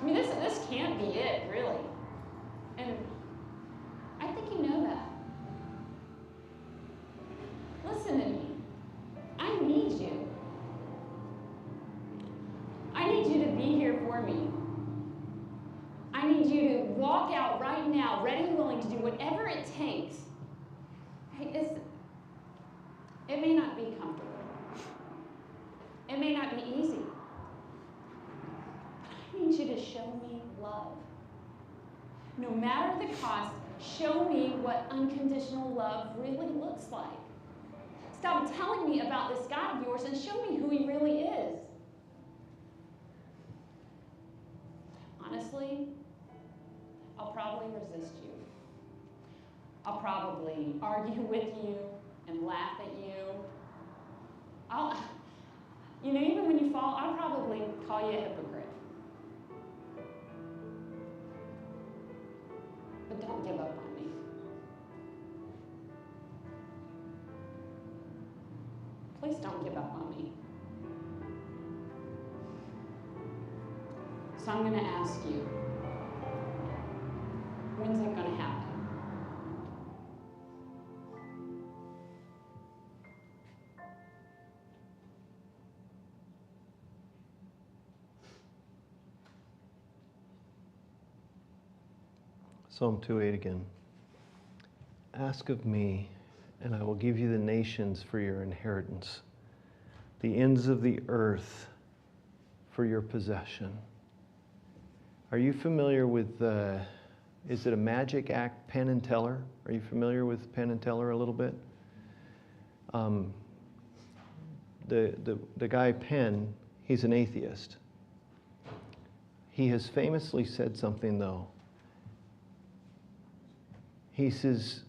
Speaker 11: I mean, this can't be it, really. And I think you know that. Listen to me. I need you. I need you to be here for me. I need you to walk out right now, ready and willing to do whatever it takes. It may not be comfortable. It may not be easy. But I need you to show me love. No matter the cost, show me what unconditional love really looks like. Stop telling me about this God of yours and show me who he really is. Honestly, I'll probably resist you. I'll probably argue with you and laugh at you. Even when you fall, I'll probably call you a hypocrite. But don't give up on me. Please don't give up on me. So I'm going to ask you, when's it going to happen?
Speaker 2: Psalm 2:8 again. Ask of me, and I will give you the nations for your inheritance, the ends of the earth for your possession. Are you familiar with, is it a magic act, Penn and Teller? Are you familiar with Penn and Teller a little bit? The guy Penn, he's an atheist. He has famously said something, though. He says,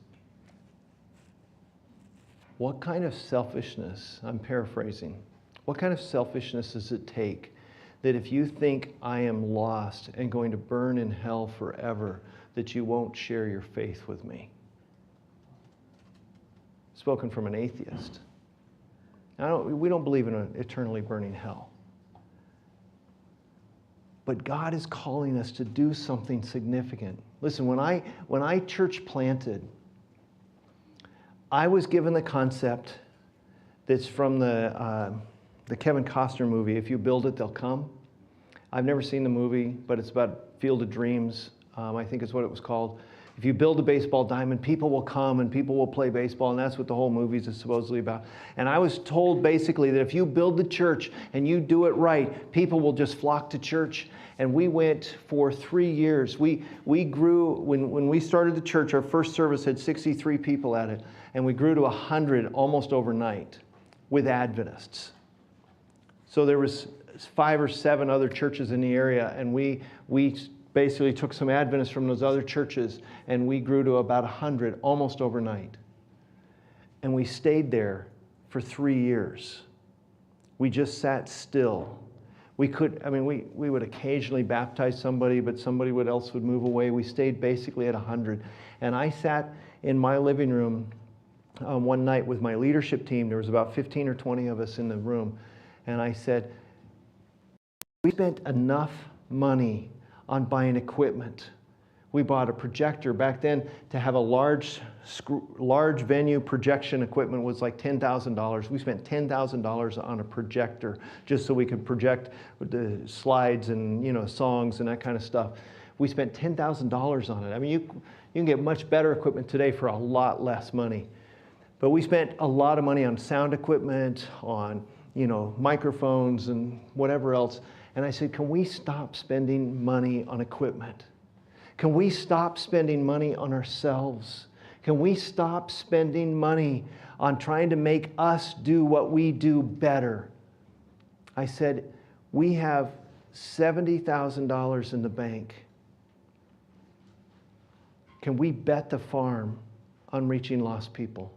Speaker 2: what kind of selfishness, I'm paraphrasing, what kind of selfishness does it take that if you think I am lost and going to burn in hell forever, that you won't share your faith with me? Spoken from an atheist. We don't believe in an eternally burning hell. But God is calling us to do something significant. Listen, when I church planted, I was given the concept that's from the Kevin Costner movie, If You Build It, They'll Come. I've never seen the movie, but it's about Field of Dreams, I think is what it was called. If you build a baseball diamond, people will come and people will play baseball, and that's what the whole movie is supposedly about. And I was told basically that if you build the church and you do it right, people will just flock to church. And we went for 3 years. We grew, when we started the church, our first service had 63 people at it, and we grew to 100 almost overnight with Adventists. So there was 5 or 7 other churches in the area, and we basically took some Adventists from those other churches, and we grew to about 100 almost overnight. And we stayed there for 3 years. We just sat still. We would occasionally baptize somebody, but somebody else would move away. We stayed basically at 100. And I sat in my living room one night with my leadership team. There was about 15 or 20 of us in the room. And I said, we spent enough money on buying equipment. We bought a projector. Back then, to have a large venue projection equipment was like $10,000. We spent $10,000 on a projector just so we could project the slides and songs and that kind of stuff. We spent $10,000 on it. I mean, you can get much better equipment today for a lot less money. But we spent a lot of money on sound equipment, on microphones and whatever else. And I said, can we stop spending money on equipment? Can we stop spending money on ourselves? Can we stop spending money on trying to make us do what we do better? I said, we have $70,000 in the bank. Can we bet the farm on reaching lost people?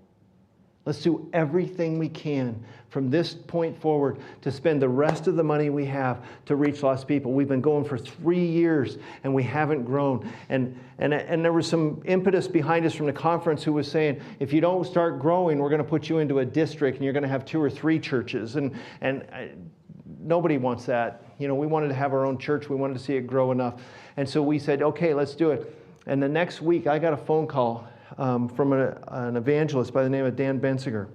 Speaker 2: Let's do everything we can from this point forward to spend the rest of the money we have to reach lost people. We've been going for 3 years and we haven't grown. And there was some impetus behind us from the conference who was saying, if you don't start growing, we're going to put you into a district and you're going to have 2 or 3 churches. And nobody wants that. We wanted to have our own church. We wanted to see it grow enough. And so we said, okay, let's do it. And the next week I got a phone call from an evangelist by the name of Dan Bensinger.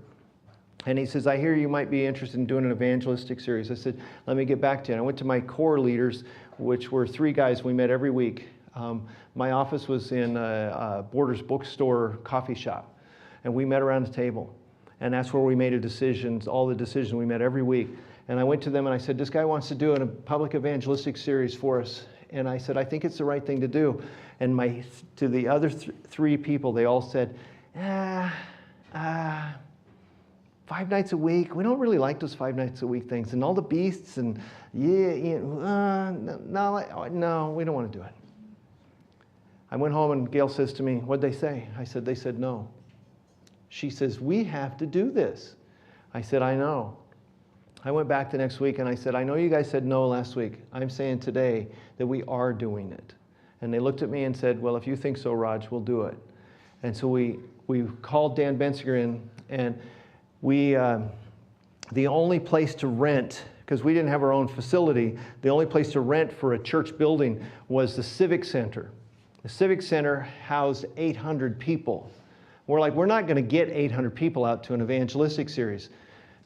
Speaker 2: And he says, I hear you might be interested in doing an evangelistic series. I said, let me get back to you. And I went to my core leaders, which were 3 guys we met every week. My office was in a Borders bookstore coffee shop. And we met around the table. And that's where we made all the decisions we met every week. And I went to them and I said, this guy wants to do a public evangelistic series for us. And I said, I think it's the right thing to do. And to the other 3 people, they all said, 5 nights a week. We don't really like those 5 nights a week things. And all the beasts and no, we don't want to do it. I went home and Gail says to me, what'd they say? I said, they said no. She says, we have to do this. I said, I know. I went back the next week and I said, I know you guys said no last week. I'm saying today that we are doing it. And they looked at me and said, well, if you think so, Raj, we'll do it. And so we called Dan Bensinger in, and the only place to rent, because we didn't have our own facility, the only place to rent for a church building was the Civic Center. The Civic Center housed 800 people. We're like, we're not going to get 800 people out to an evangelistic series.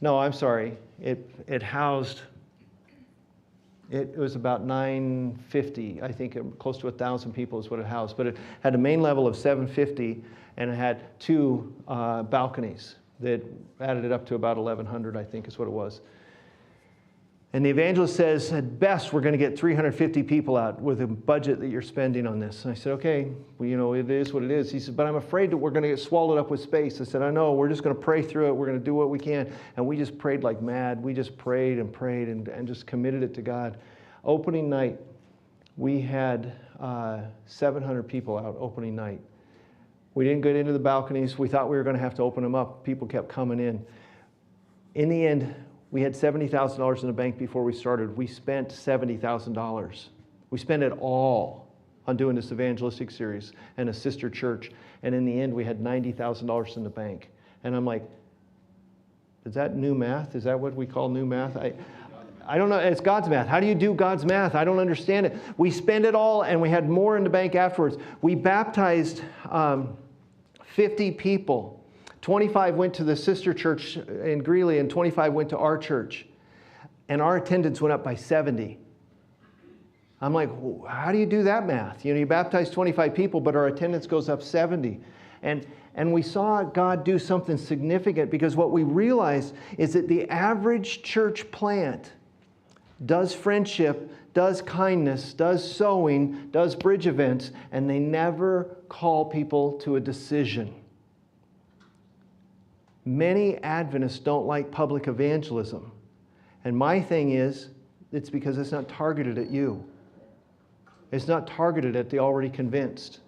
Speaker 2: No, I'm sorry. It housed, it was about 950, I think close to 1,000 people is what it housed. But it had a main level of 750, and it had 2 balconies that added it up to about 1,100, I think is what it was. And the evangelist says, at best, we're going to get 350 people out with the budget that you're spending on this. And I said, okay, well, it is what it is. He said, but I'm afraid that we're going to get swallowed up with space. I said, I know, we're just going to pray through it. We're going to do what we can. And we just prayed like mad. We just prayed and prayed and just committed it to God. Opening night, we had 700 people out opening night. We didn't get into the balconies. We thought we were going to have to open them up. People kept coming in. In the end, we had $70,000 in the bank before we started. We spent $70,000. We spent it all on doing this evangelistic series and a sister church. And in the end, we had $90,000 in the bank. And I'm like, is that new math? Is that what we call new math? I don't know. It's God's math. How do you do God's math? I don't understand it. We spent it all, and we had more in the bank afterwards. We baptized 50 people. 25 went to the sister church in Greeley, and 25 went to our church. And our attendance went up by 70. I'm like, how do you do that math? You baptize 25 people, but our attendance goes up 70. And we saw God do something significant, because what we realized is that the average church plant does friendship, does kindness, does sowing, does bridge events, and they never call people to a decision. Many Adventists don't like public evangelism. And my thing is, it's because it's not targeted at you. It's not targeted at the already convinced.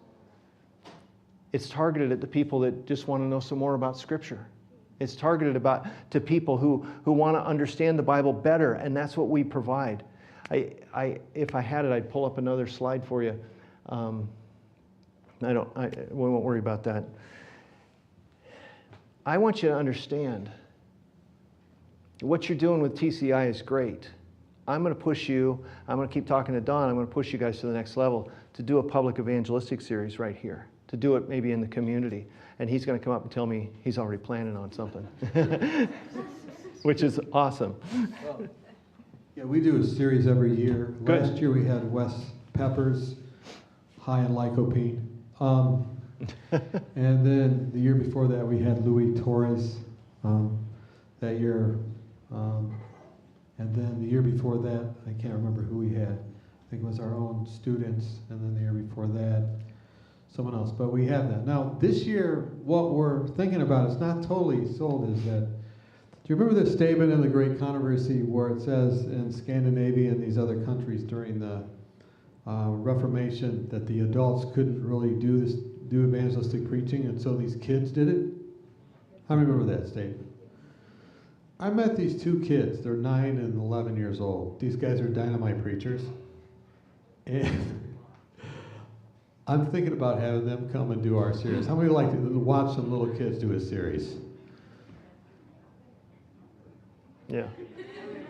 Speaker 2: It's targeted at the people that just want to know some more about Scripture. It's targeted to people who want to understand the Bible better, and that's what we provide. If I had it, I'd pull up another slide for you. We won't worry about that. I want you to understand what you're doing with TCI is great. I'm going to push you. I'm going to keep talking to Don. I'm going to push you guys to the next level to do a public evangelistic series right here, to do it maybe in the community. And he's going to come up and tell me he's already planning on something, which is awesome.
Speaker 1: Well, yeah, we do a series every year.
Speaker 2: Good.
Speaker 1: Last year we had Wes Peppers, high in lycopene. And then the year before that we had Louis Torres. That year And then the year before that, I can't remember who we had. I think it was our own students, and then the year before that, someone else. But we have that. Now, this year, what we're thinking about, it's not totally sold, is that, do you remember the statement in the Great Controversy where it says in Scandinavia and these other countries during the Reformation that the adults couldn't really do evangelistic preaching, and so these kids did it? I remember that statement. I met these two kids. They're 9 and 11 years old. These guys are dynamite preachers. And I'm thinking about having them come and do our series. How many would like to watch some little kids do a series?
Speaker 2: Yeah.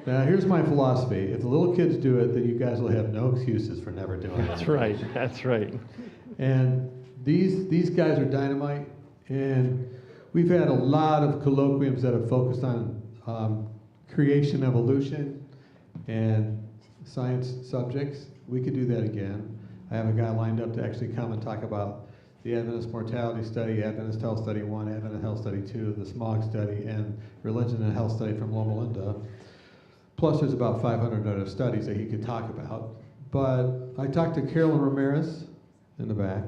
Speaker 1: Now, here's my philosophy. If the little kids do it, then you guys will have no excuses for never doing it.
Speaker 2: That's right. That's right.
Speaker 1: And these guys are dynamite. And we've had a lot of colloquiums that have focused on creation, evolution, and science subjects. We could do that again. I have a guy lined up to actually come and talk about the Adventist Mortality Study, Adventist Health Study 1, Adventist Health Study 2, the Smog Study, and Religion and Health Study from Loma Linda. Plus, there's about 500 other studies that he could talk about. But I talked to Carolyn Ramirez in the back,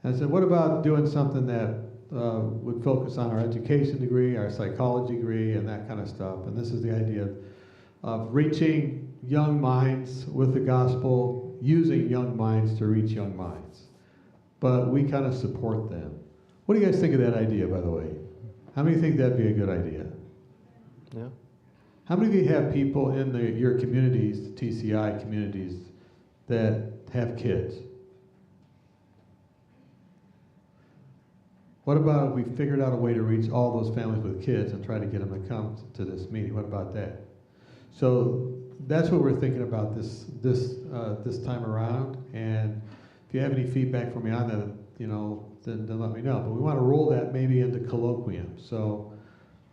Speaker 1: and I said, what about doing something that would focus on our education degree, our psychology degree, and that kind of stuff. And this is the idea of reaching young minds with the gospel, using young minds to reach young minds. But we kind of support them. What do you guys think of that idea, by the way? How many think that'd be a good idea?
Speaker 2: Yeah.
Speaker 1: How many of you have people in your communities, the TCI communities, that have kids? What about if we figured out a way to reach all those families with kids and try to get them to come to this meeting? What about that? So that's what we're thinking about this time around. And if you have any feedback for me on that, then let me know. But we want to roll that maybe into colloquium. So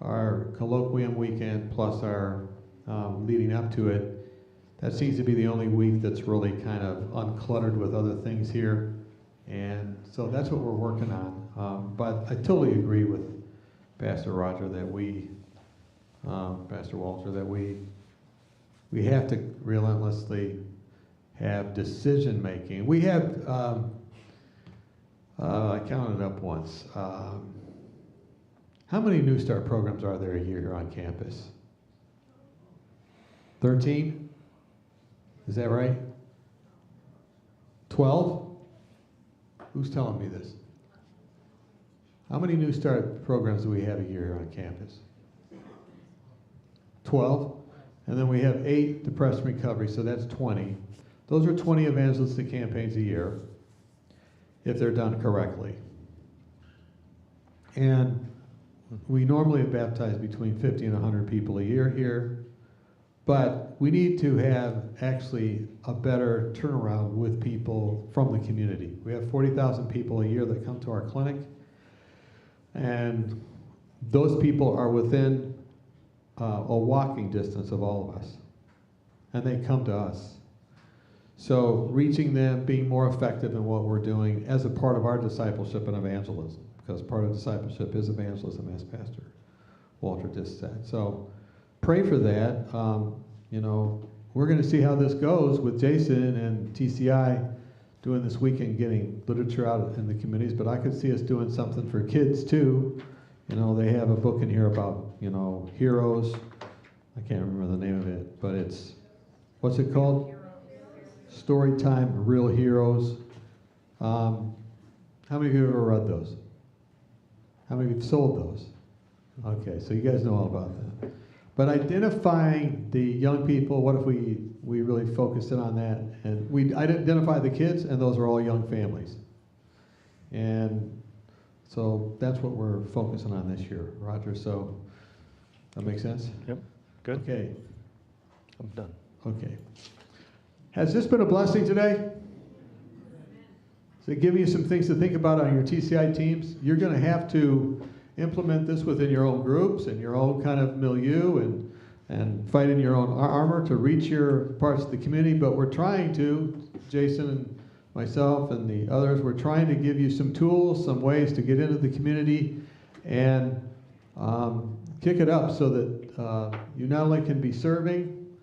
Speaker 1: our colloquium weekend plus our leading up to it, that seems to be the only week that's really kind of uncluttered with other things here. And so that's what we're working on. But I totally agree with Pastor Roger that Pastor Walter, that we have to relentlessly have decision making. We have, I counted up once. How many New Start programs are there a year here on campus? 13? Is that right? 12? Who's telling me this? How many New Start programs do we have a year here on campus? 12? And then we have 8 depression recovery, so that's 20. Those are 20 evangelistic campaigns a year, if they're done correctly. And we normally have baptized between 50 and 100 people a year here, but we need to have actually a better turnaround with people from the community. We have 40,000 people a year that come to our clinic, and those people are within a walking distance of all of us, and they come to us. So reaching them, being more effective in what we're doing as a part of our discipleship and evangelism, because part of discipleship is evangelism, as Pastor Walter just said. So pray for that. We're going to see how this goes with Jason and TCI doing this weekend, getting literature out in the communities, but I could see us doing something for kids too. They have a book in here about, heroes. I can't remember the name of it, but it's, what's it called? Story Time, Real Heroes. How many of you have ever read those? How many of you have sold those? Okay, so you guys know all about that. But identifying the young people, what if we really focused in on that? And we identify the kids, and those are all young families. And so that's what we're focusing on this year, Roger. So that makes sense?
Speaker 2: Yep, good.
Speaker 1: Okay.
Speaker 2: I'm done.
Speaker 1: Okay. Has this been a blessing today? Does it give you some things to think about on your TCI teams? You're going to have to implement this within your own groups and your own kind of milieu and fight in your own armor to reach your parts of the community. But we're trying to, Jason and myself and the others, we're trying to give you some tools, some ways to get into the community and kick it up so that you not only can be serving,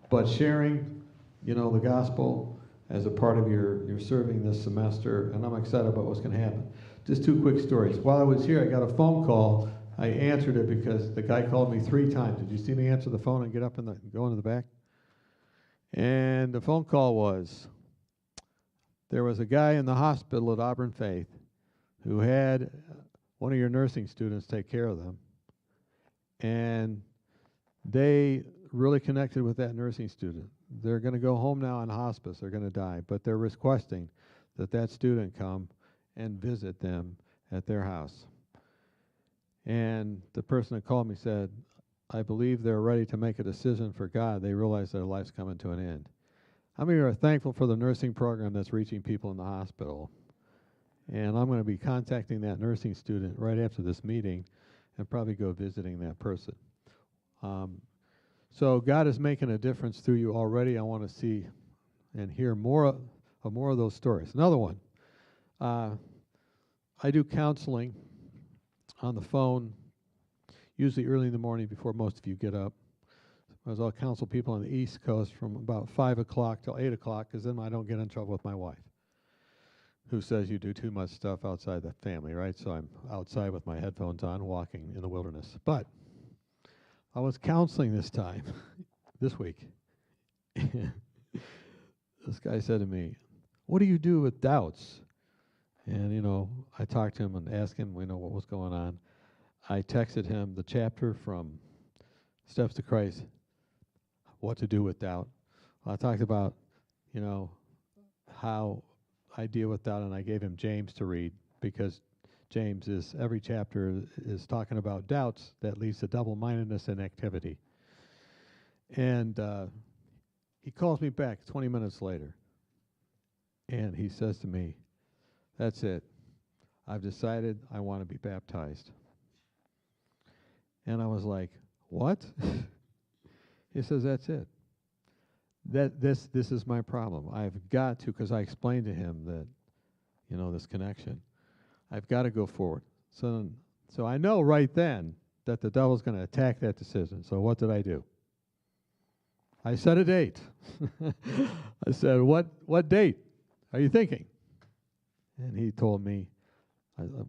Speaker 1: but sharing, the gospel as a part of your serving this semester. And I'm excited about what's going to happen. Just 2 quick stories. While I was here, I got a phone call. I answered it because the guy called me 3 times. Did you see me answer the phone and get up and go into the back? And the phone call was, there was a guy in the hospital at Auburn Faith who had one of your nursing students take care of them. And they really connected with that nursing student. They're going to go home now on hospice. They're going to die. But they're requesting that student come and visit them at their house. And the person that called me said, I believe they're ready to make a decision for God. They realize their life's coming to an end. How many are thankful for the nursing program that's reaching people in the hospital? And I'm going to be contacting that nursing student right after this meeting and probably go visiting that person. So God is making a difference through you already. I want to see and hear more of those stories. Another one. I do counseling on the phone, usually early in the morning before most of you get up. I'll counsel people on the East Coast from about 5 o'clock till 8 o'clock, because then I don't get in trouble with my wife, who says you do too much stuff outside the family, right? So I'm outside with my headphones on, walking in the wilderness. But I was counseling this time, this week. This guy said to me, what do you do with doubts? And, I talked to him and asked him, what was going on. I texted him the chapter from Steps to Christ, what to do with doubt. I talked about, how I deal with doubt, and I gave him James to read, because James every chapter is talking about doubts that leads to double-mindedness and activity. And he calls me back 20 minutes later, and he says to me, that's it. I've decided I want to be baptized. And I was like, what? He says, that's it. This is my problem. I've got to, because I explained to him that, this connection. I've got to go forward. So I know right then that the devil's going to attack that decision. So what did I do? I set a date. I said, what date are you thinking? And he told me,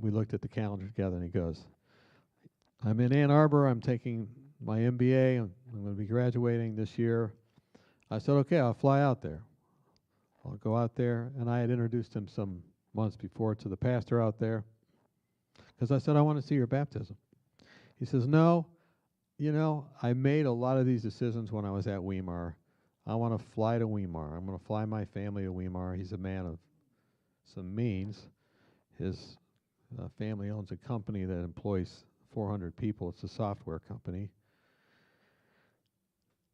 Speaker 1: we looked at the calendar together, and he goes, I'm in Ann Arbor. I'm taking my MBA. I'm going to be graduating this year. I said, okay, I'll fly out there. I'll go out there. And I had introduced him some months before to the pastor out there, because I said, I want to see your baptism. He says, no, I made a lot of these decisions when I was at Weimar. I want to fly to Weimar. I'm going to fly my family to Weimar. He's a man of some means. His family owns a company that employs 400 people. It's a software company.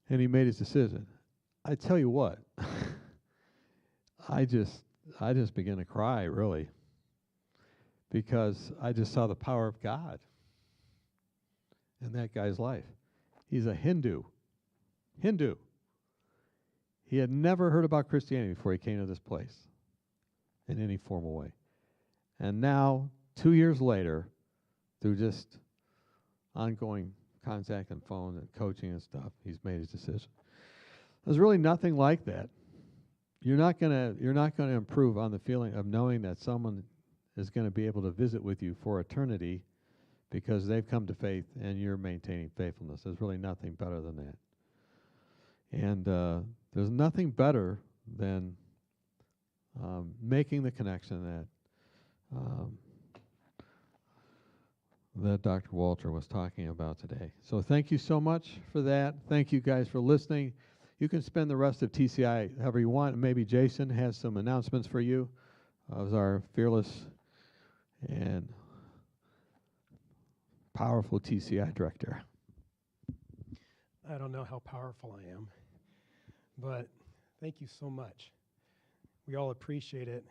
Speaker 1: And he made his decision. I tell you what, I just began to cry, really, because I just saw the power of God in that guy's life. He's a Hindu. He had never heard about Christianity before he came to this place in any formal way. And now, 2 years later, through just ongoing contact and phone and coaching and stuff, he's made his decision. There's really nothing like that. You're not gonna improve on the feeling of knowing that someone is going to be able to visit with you for eternity because they've come to faith and you're maintaining faithfulness. There's really nothing better than that. And there's nothing better than making the connection that Dr. Walter was talking about today. So thank you so much for that. Thank you guys for listening. You can spend the rest of TCI however you want. Maybe Jason has some announcements for you as our fearless and powerful TCI director.
Speaker 12: I don't know how powerful I am, but thank you so much. We all appreciate it,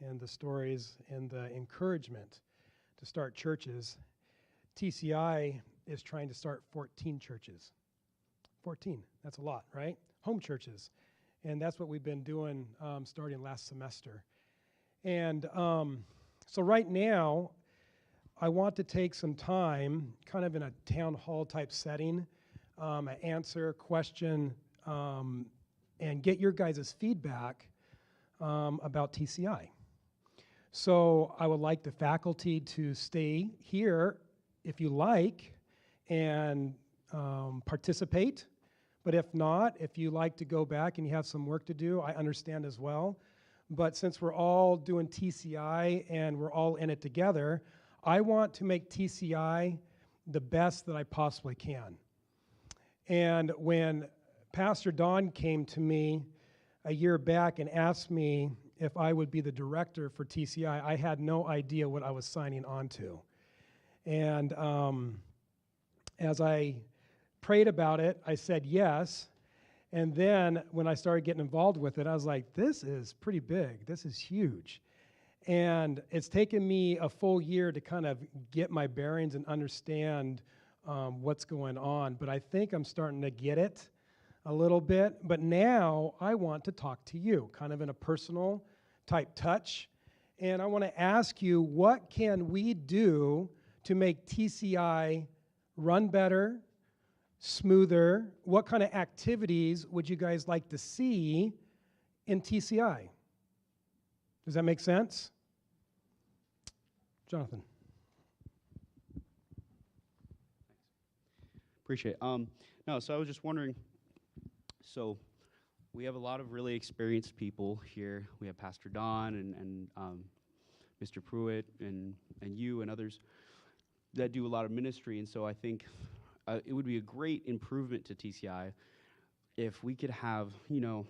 Speaker 12: and the stories and the encouragement to start churches. TCI is trying to start 14 churches. 14, that's a lot, right? Home churches. And that's what we've been doing starting last semester. And so right now, I want to take some time, kind of in a town hall type setting, answer, question, and get your guys' feedback about TCI. So I would like the faculty to stay here if you like and participate. But if not, if you like to go back and you have some work to do, I understand as well. But since we're all doing TCI and we're all in it together, I want to make TCI the best that I possibly can. And when Pastor Don came to me a year back and asked me if I would be the director for TCI, I had no idea what I was signing on to. And as I prayed about it, I said yes. And then when I started getting involved with it, I was like, this is pretty big. This is huge. And it's taken me a full year to kind of get my bearings and understand what's going on. But I think I'm starting to get it a little bit. But now I want to talk to you, kind of in a personal type touch. And I want to ask you, what can we do to make TCI run better, smoother? What kind of activities would you guys like to see in TCI? Does that make sense? Jonathan.
Speaker 13: Appreciate it. No, so I was just wondering, so we have a lot of really experienced people here. We have Pastor Don and Mr. Pruitt and you and others that do a lot of ministry, and so I think it would be a great improvement to TCI if we could have, you know,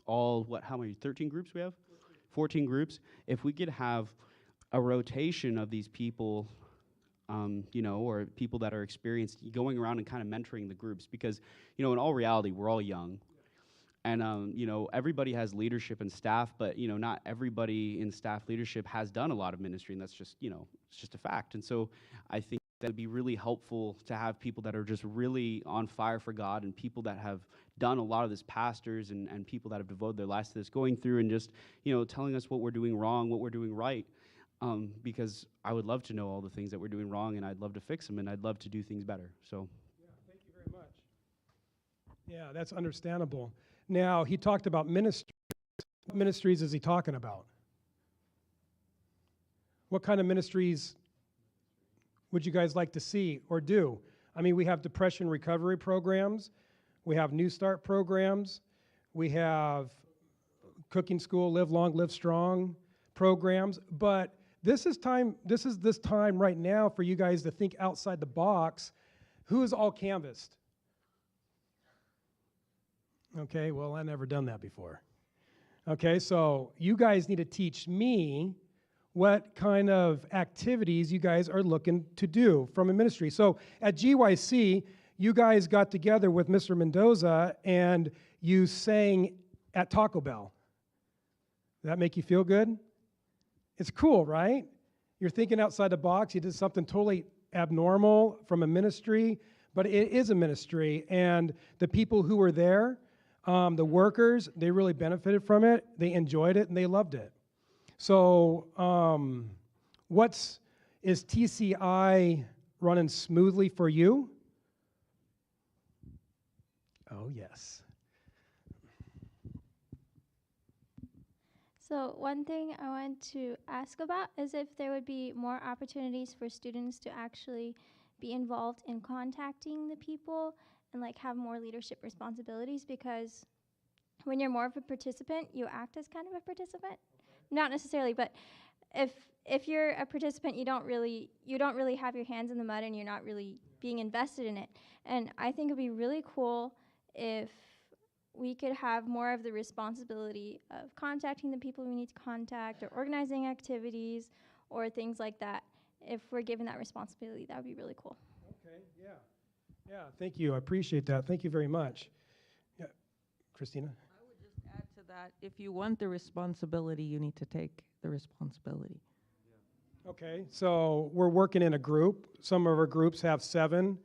Speaker 13: how many, 13 groups we have? 14 groups. If we could have a rotation of these people, you know, or people that are experienced going around and kind of mentoring the groups, because, you know, in all reality, we're all young. And, you know, everybody has leadership and staff, but, you know, not everybody in staff leadership has done a lot of ministry, and that's just, you know, it's just a fact. And so I think that would be really helpful to have people that are just really on fire for God, and people that have done a lot of this, pastors and people that have devoted their lives to this, going through and just, you know, telling us what we're doing wrong, what we're doing right, because I would love to know all the things that we're doing wrong, and I'd love to fix them, and I'd love to do things better. So.
Speaker 12: Yeah, thank you very much. Yeah, that's understandable. Now, he talked about ministries. What ministries is he talking about? What kind of ministries would you guys like to see or do? I mean, we have depression recovery programs. We have New Start programs. We have cooking school, Live Long, Live Strong programs. But this is time right now for you guys to think outside the box. Who is all canvassed? Okay, well, I've never done that before. Okay, so you guys need to teach me what kind of activities you guys are looking to do from a ministry. So at GYC, you guys got together with Mr. Mendoza and you sang at Taco Bell. Does that make you feel good? It's cool, right? You're thinking outside the box. You did something totally abnormal from a ministry, but it is a ministry. And the people who were there, the workers, they really benefited from it. They enjoyed it and they loved it. So is TCI running smoothly for you? Oh, yes.
Speaker 14: So one thing I want to ask about is if there would be more opportunities for students to actually be involved in contacting the people and like have more leadership responsibilities, because when you're more of a participant, you act as kind of a participant. Not necessarily, but if you're a participant, you don't really have your hands in the mud and you're not really being invested in it. And I think it'd be really cool if we could have more of the responsibility of contacting the people we need to contact or organizing activities or things like that. If we're given that responsibility, that would be really cool.
Speaker 12: Okay, yeah. Yeah, thank you. I appreciate that. Thank you very much. Yeah, Christina?
Speaker 15: I would just add to that, if you want the responsibility, you need to take the responsibility.
Speaker 12: Okay, so we're working in a group. Some of our groups have 7,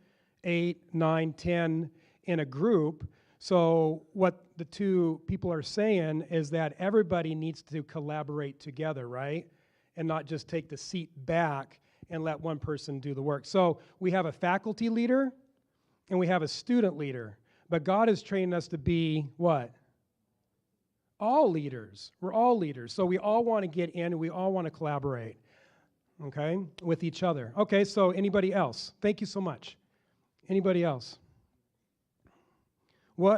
Speaker 12: 8, 9, 10 in a group. So what the two people are saying is that everybody needs to collaborate together, right? And not just take the seat back and let one person do the work. So we have a faculty leader and we have a student leader. But God is training us to be what? All leaders. We're all leaders. So we all want to get in and we all want to collaborate, okay, with each other. Okay, so anybody else? Thank you so much. Anybody else?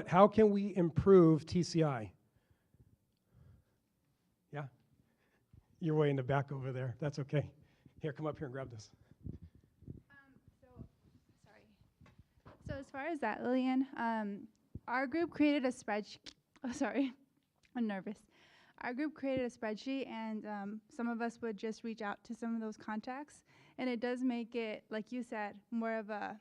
Speaker 12: How can we improve TCI? Yeah? You're way in the back over there. That's okay. Here, come up here and grab this.
Speaker 16: So as far as that, Lillian, our group created a spreadsheet. Oh, sorry, I'm nervous. Our group created a spreadsheet, and some of us would just reach out to some of those contacts, and it does make it, like you said, more of a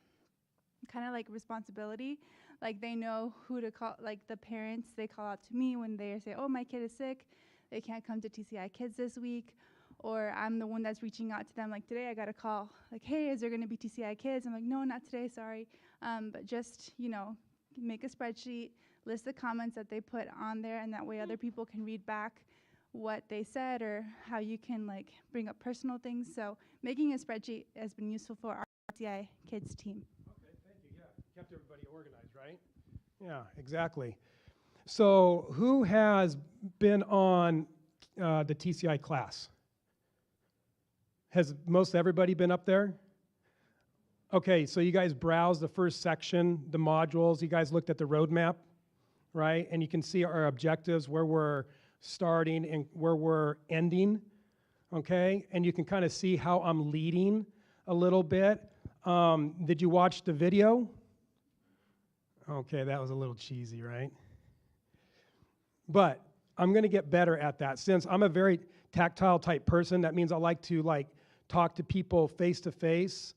Speaker 16: kind of like responsibility. Like they know who to call. Like the parents, they call out to me when they say, "Oh, my kid is sick. They can't come to TCI Kids this week." Or I'm the one that's reaching out to them. Like today I got a call, like, "Hey, is there going to be TCI Kids?" I'm like, "No, not today, sorry." But just, make a spreadsheet, list the comments that they put on there, and that way other people can read back what they said or how you can like bring up personal things. So making a spreadsheet has been useful for our TCI Kids team.
Speaker 12: Okay, thank you. Yeah, kept everybody organized, right? Yeah, exactly. So who has been on the TCI class? Has most everybody been up there? Okay, so you guys browsed the first section, the modules. You guys looked at the roadmap, right? And you can see our objectives, where we're starting and where we're ending, okay? And you can kind of see how I'm leading a little bit. Did you watch the video? Okay, that was a little cheesy, right? But I'm going to get better at that. Since I'm a very tactile type person, that means I like to talk to people face to face,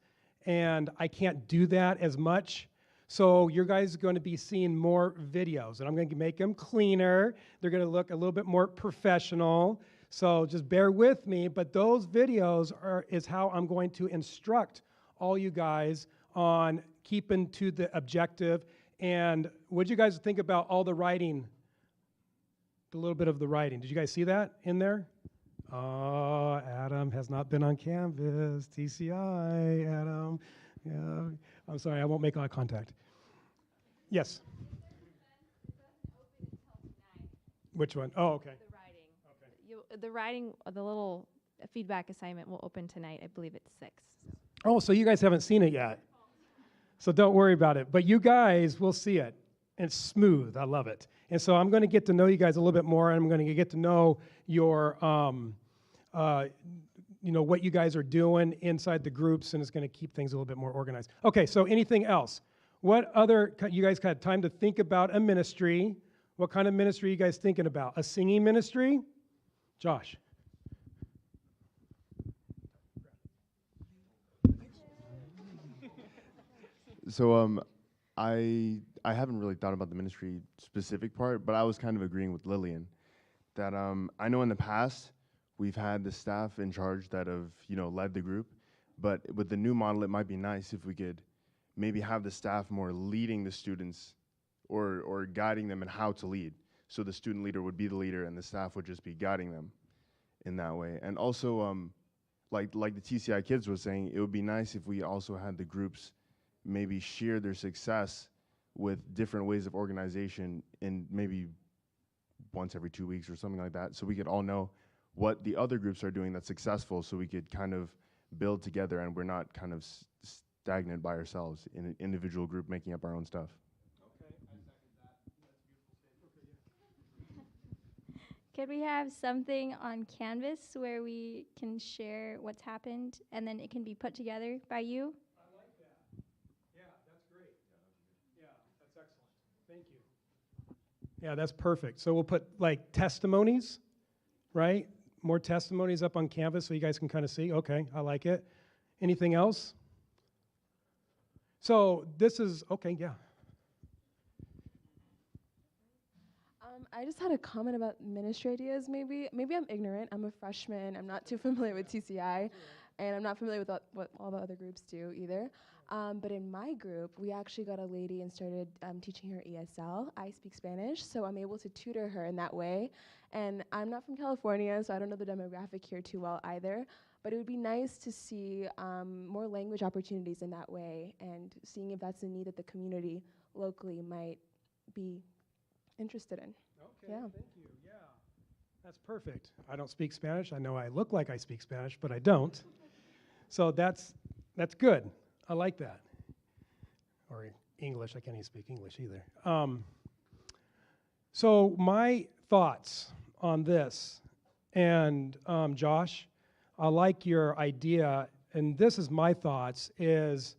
Speaker 12: and I can't do that as much. So you guys are going to be seeing more videos, and I'm going to make them cleaner. They're going to look a little bit more professional. So just bear with me, but those videos is how I'm going to instruct all you guys on keeping to the objective. And what did you guys think about all the writing? A little bit of the writing. Did you guys see that in there? Oh, Adam has not been on Canvas. TCI, Adam. Yeah. I'm sorry, I won't make eye contact. Yes? Which one? Oh, okay.
Speaker 17: The writing. Okay. The writing, the little feedback assignment will open tonight. I believe it's 6.
Speaker 12: Oh, so you guys haven't seen it yet. So don't worry about it. But you guys will see it. It's smooth. I love it. And so I'm going to get to know you guys a little bit more, and I'm going to get to know your, what you guys are doing inside the groups, and it's going to keep things a little bit more organized. Okay, so anything else? What other, you guys had time to think about a ministry. What kind of ministry are you guys thinking about? A singing ministry? Josh.
Speaker 18: So I haven't really thought about the ministry specific part, but I was kind of agreeing with Lillian that I know in the past we've had the staff in charge that have led the group, but with the new model it might be nice if we could maybe have the staff more leading the students or guiding them in how to lead. So the student leader would be the leader and the staff would just be guiding them in that way. And also like the TCI Kids was saying, it would be nice if we also had the groups maybe share their success with different ways of organization in maybe once every 2 weeks or something like that, so we could all know what the other groups are doing that's successful, so we could kind of build together and we're not kind of stagnant by ourselves in an individual group making up our own stuff.
Speaker 12: Okay, I second that. That's a beautiful statement.
Speaker 14: Could we have something on Canvas where we can share what's happened and then it can be put together by you?
Speaker 12: I like that. Yeah, that's great. Yeah, that's excellent. Thank you. Yeah, that's perfect. So we'll put testimonies, right? More testimonies up on Canvas so you guys can kind of see. Okay, I like it. Anything else? So this is, okay, yeah.
Speaker 19: I just had a comment about ministry ideas, maybe. Maybe I'm ignorant. I'm a freshman. I'm not too familiar with TCI, and I'm not familiar with what all the other groups do either. But in my group, we actually got a lady and started teaching her ESL. I speak Spanish, so I'm able to tutor her in that way. And I'm not from California, so I don't know the demographic here too well either. But it would be nice to see more language opportunities in that way, and seeing if that's a need that the community locally might be interested in.
Speaker 12: Okay, thank you. Yeah, that's perfect. I don't speak Spanish. I know I look like I speak Spanish, but I don't. So that's good. I like that. Or English. I can't even speak English either. So my thoughts on this, and Josh, I like your idea, and this is my thoughts, is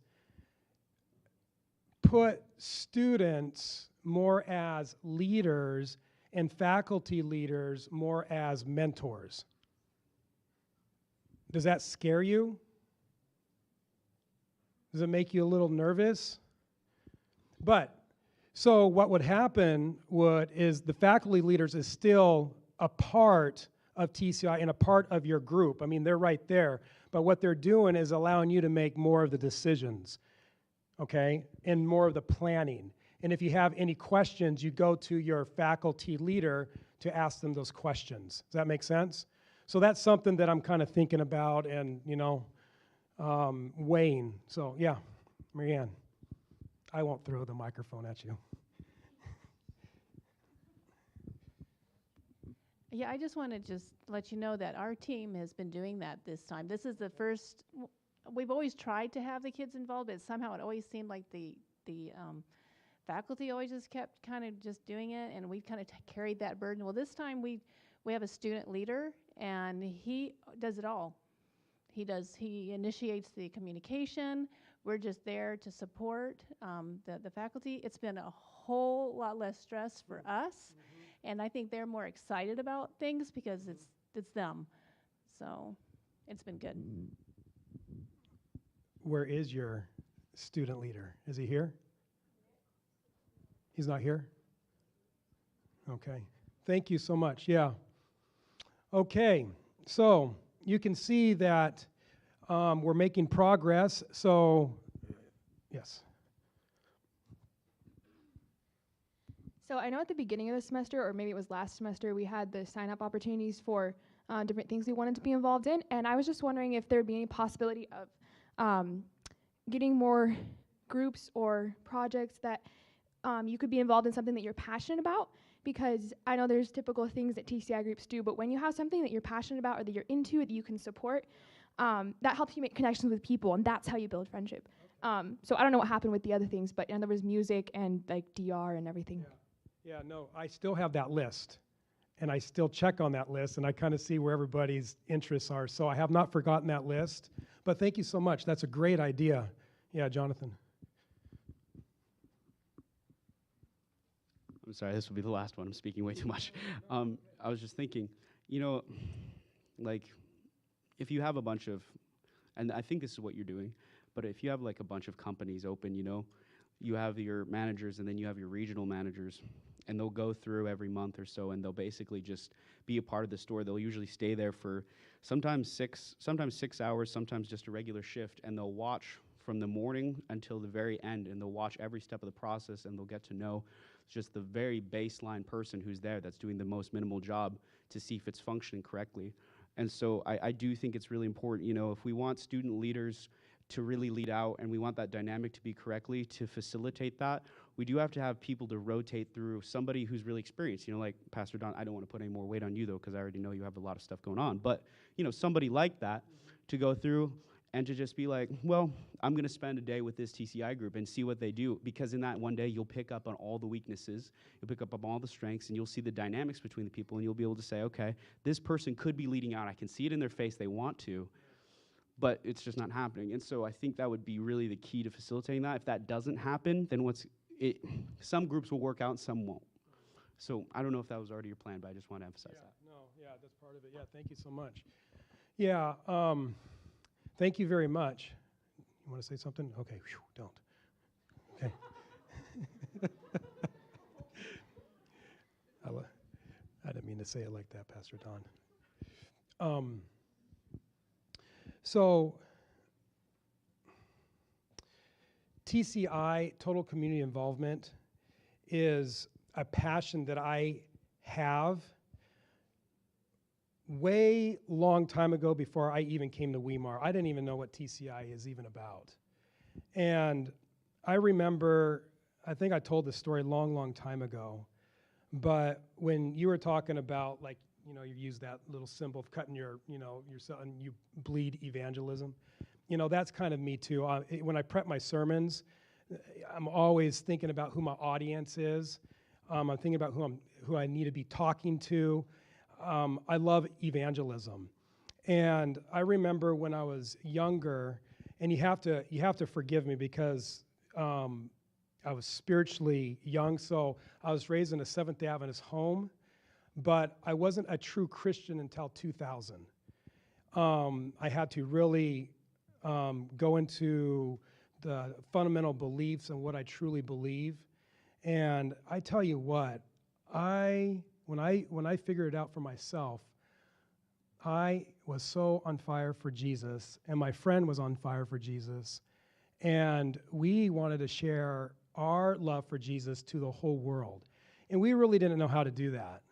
Speaker 12: put students more as leaders and faculty leaders more as mentors. Does that scare you? Does it make you a little nervous? But, so what would happen is the faculty leaders is still a part of TCI and a part of your group. I mean, they're right there. But what they're doing is allowing you to make more of the decisions, okay, and more of the planning. And if you have any questions, you go to your faculty leader to ask them those questions. Does that make sense? So that's something that I'm kind of thinking about and, weighing. So, yeah, Marianne, I won't throw the microphone at you.
Speaker 20: Yeah, I just want to let you know that our team has been doing that this time. This is the first, we've always tried to have the kids involved, but somehow it always seemed like the faculty always just kept kind of just doing it, and we kind of carried that burden. Well, this time we have a student leader, and he does it all. He initiates the communication. We're just there to support the faculty. It's been a whole lot less stress for us, and I think they're more excited about things because it's them. So it's been good.
Speaker 12: Where is your student leader? Is he here? He's not here? Okay. Thank you so much. Yeah. Okay. So you can see that we're making progress. So, yes.
Speaker 17: So I know at the beginning of the semester, or maybe it was last semester, we had the sign-up opportunities for different things we wanted to be involved in. And I was just wondering if there would be any possibility of getting more groups or projects that you could be involved in something that you're passionate about, because I know there's typical things that TCI groups do, but when you have something that you're passionate about or that you're into that you can support, that helps you make connections with people, and that's how you build friendship. So I don't know what happened with the other things, but there was music and like DR and everything.
Speaker 12: Yeah, no, I still have that list, and I still check on that list, and I kind of see where everybody's interests are. So I have not forgotten that list, but thank you so much. That's a great idea. Yeah, Jonathan.
Speaker 13: I'm sorry, this will be the last one. I'm speaking way too much. I was just thinking, like, if you have a bunch of, and I think this is what you're doing, but if you have like a bunch of companies open, you have your managers and then you have your regional managers, and they'll go through every month or so, and they'll basically just be a part of the store. They'll usually stay there for sometimes 6 hours, sometimes just a regular shift, and they'll watch from the morning until the very end, and they'll watch every step of the process, and they'll get to know just the very baseline person who's there that's doing the most minimal job to see if it's functioning correctly. And so I do think it's really important, if we want student leaders to really lead out and we want that dynamic to be correctly, to facilitate that, we do have to have people to rotate through, somebody who's really experienced, like Pastor Don. I don't want to put any more weight on you though, because I already know you have a lot of stuff going on, but somebody like that to go through and to just be like, well, I'm going to spend a day with this TCI group and see what they do, because in that one day, you'll pick up on all the weaknesses, you'll pick up on all the strengths, and you'll see the dynamics between the people, and you'll be able to say, okay, this person could be leading out. I can see it in their face. They want to, but it's just not happening. And so I think that would be really the key to facilitating that. If that doesn't happen, then some groups will work out and some won't. So I don't know if that was already your plan, but I just want to emphasize that.
Speaker 12: No, yeah, that's part of it. Yeah, thank you so much. Yeah, thank you very much. You want to say something? Okay, don't. Okay. I didn't mean to say it like that, Pastor Don. So TCI, total community involvement, is a passion that I have, way long time ago before I even came to Weimar. I didn't even know what TCI is even about. And I remember, I think I told this story long time ago, but when you were talking about, like, you know, you use that little symbol of cutting your, you know, yourself, and you bleed evangelism. You know, that's kind of me too. When I prep my sermons, I'm always thinking about who my audience is. I'm thinking about who I need to be talking to. I love evangelism. And I remember when I was younger, and you have to forgive me because I was spiritually young, so I was raised in a Seventh-day Adventist home, but I wasn't a true Christian until 2000. I had to really go into the fundamental beliefs and what I truly believe. And I tell you what, when I figured it out for myself, I was so on fire for Jesus, and my friend was on fire for Jesus, and we wanted to share our love for Jesus to the whole world. And we really didn't know how to do that.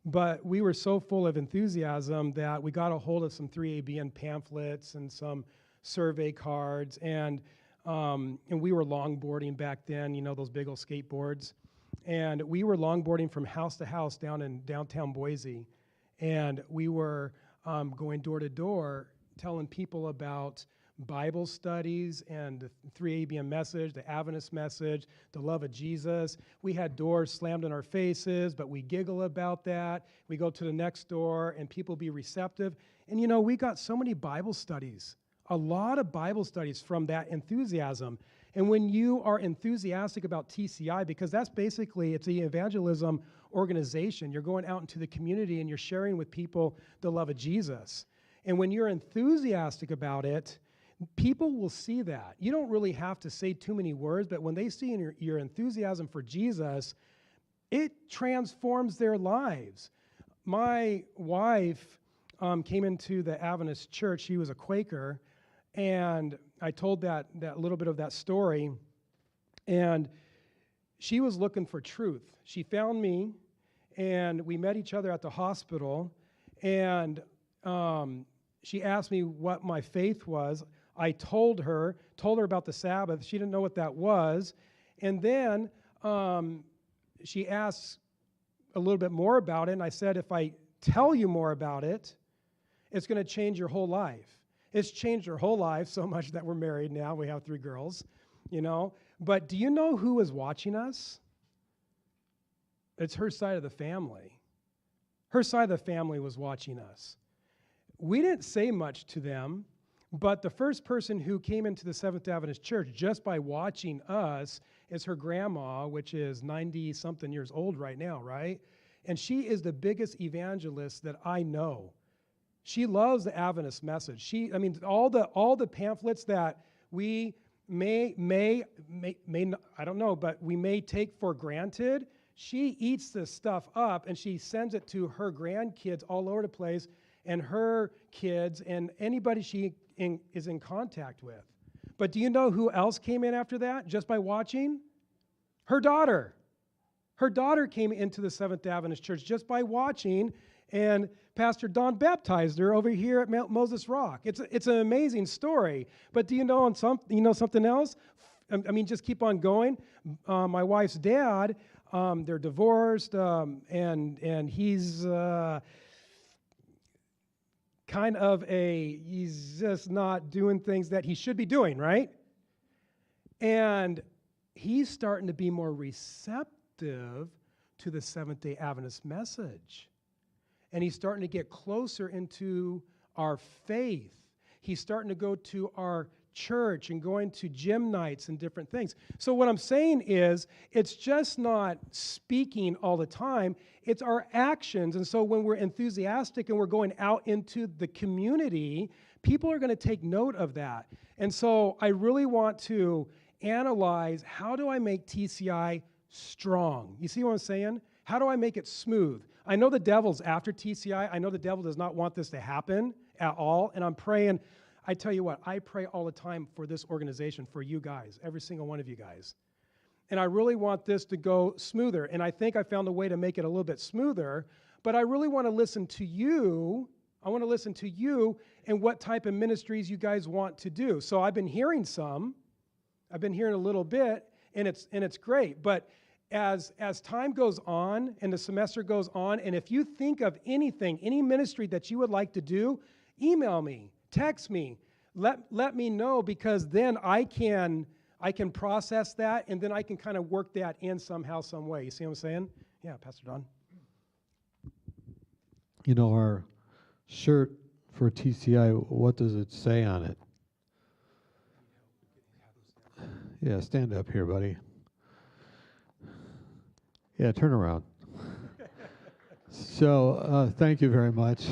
Speaker 12: But we were so full of enthusiasm that we got a hold of some 3ABN pamphlets and some survey cards, and we were longboarding back then, you know, those big old skateboards. And we were longboarding from house to house down in downtown Boise. And we were going door to door telling people about Bible studies and the 3ABN message, the Adventist message, the love of Jesus. We had doors slammed in our faces, but we giggle about that. We go to the next door and people be receptive. And you know, we got so many Bible studies, a lot of Bible studies from that enthusiasm. And when you are enthusiastic about TCI, because that's basically, it's the evangelism organization, you're going out into the community and you're sharing with people the love of Jesus. And when you're enthusiastic about it, people will see that. You don't really have to say too many words, but when they see your enthusiasm for Jesus, it transforms their lives. My wife came into the Adventist church. She was a Quaker, and I told that little bit of that story, and she was looking for truth. She found me, and we met each other at the hospital, and she asked me what my faith was. I told her about the Sabbath. She didn't know what that was. And then she asked a little bit more about it, and I said, if I tell you more about it, it's going to change your whole life. It's changed her whole life so much that we're married now. We have 3 girls, you know. But do you know who is watching us? It's her side of the family. Her side of the family was watching us. We didn't say much to them, but the first person who came into the Seventh-day Adventist Church just by watching us is her grandma, which is 90-something years old right now, right? And she is the biggest evangelist that I know. She loves the Adventist message. All the pamphlets that we may I don't know, but we may take for granted, she eats this stuff up and she sends it to her grandkids all over the place and her kids and anybody she is in contact with. But do you know who else came in after that just by watching? Her daughter. Her daughter came into the Seventh-day Adventist Church just by watching, and Pastor Don baptized her over here at Mount Moses Rock. It's an amazing story. But do you know something else? Just keep on going. My wife's dad, they're divorced, and he's he's just not doing things that he should be doing, right? And he's starting to be more receptive to the Seventh-day Adventist message. And he's starting to get closer into our faith. He's starting to go to our church and going to gym nights and different things. So what I'm saying is, it's just not speaking all the time, it's our actions. And so when we're enthusiastic and we're going out into the community, people are going to take note of that. And so I really want to analyze, how do I make TCI strong? You see what I'm saying? How do I make it smooth? I know the devil's after TCI. I know the devil does not want this to happen at all. And I'm praying. I tell you what, I pray all the time for this organization, for you guys, every single one of you guys. And I really want this to go smoother. And I think I found a way to make it a little bit smoother. But I really want to listen to you I want to listen to you and what type of ministries you guys want to do. So I've been hearing some. I've been hearing a little bit, and it's great. But as time goes on and the semester goes on, and if you think of anything, any ministry that you would like to do, email me, text me, let me know, because then I can process that, and then I can kind of work that in somehow, some way. You see what I'm saying? Yeah, Pastor Don.
Speaker 1: You know, our shirt for TCI, what does it say on it? Yeah, stand up here, buddy. Yeah, turn around. So, thank you very much.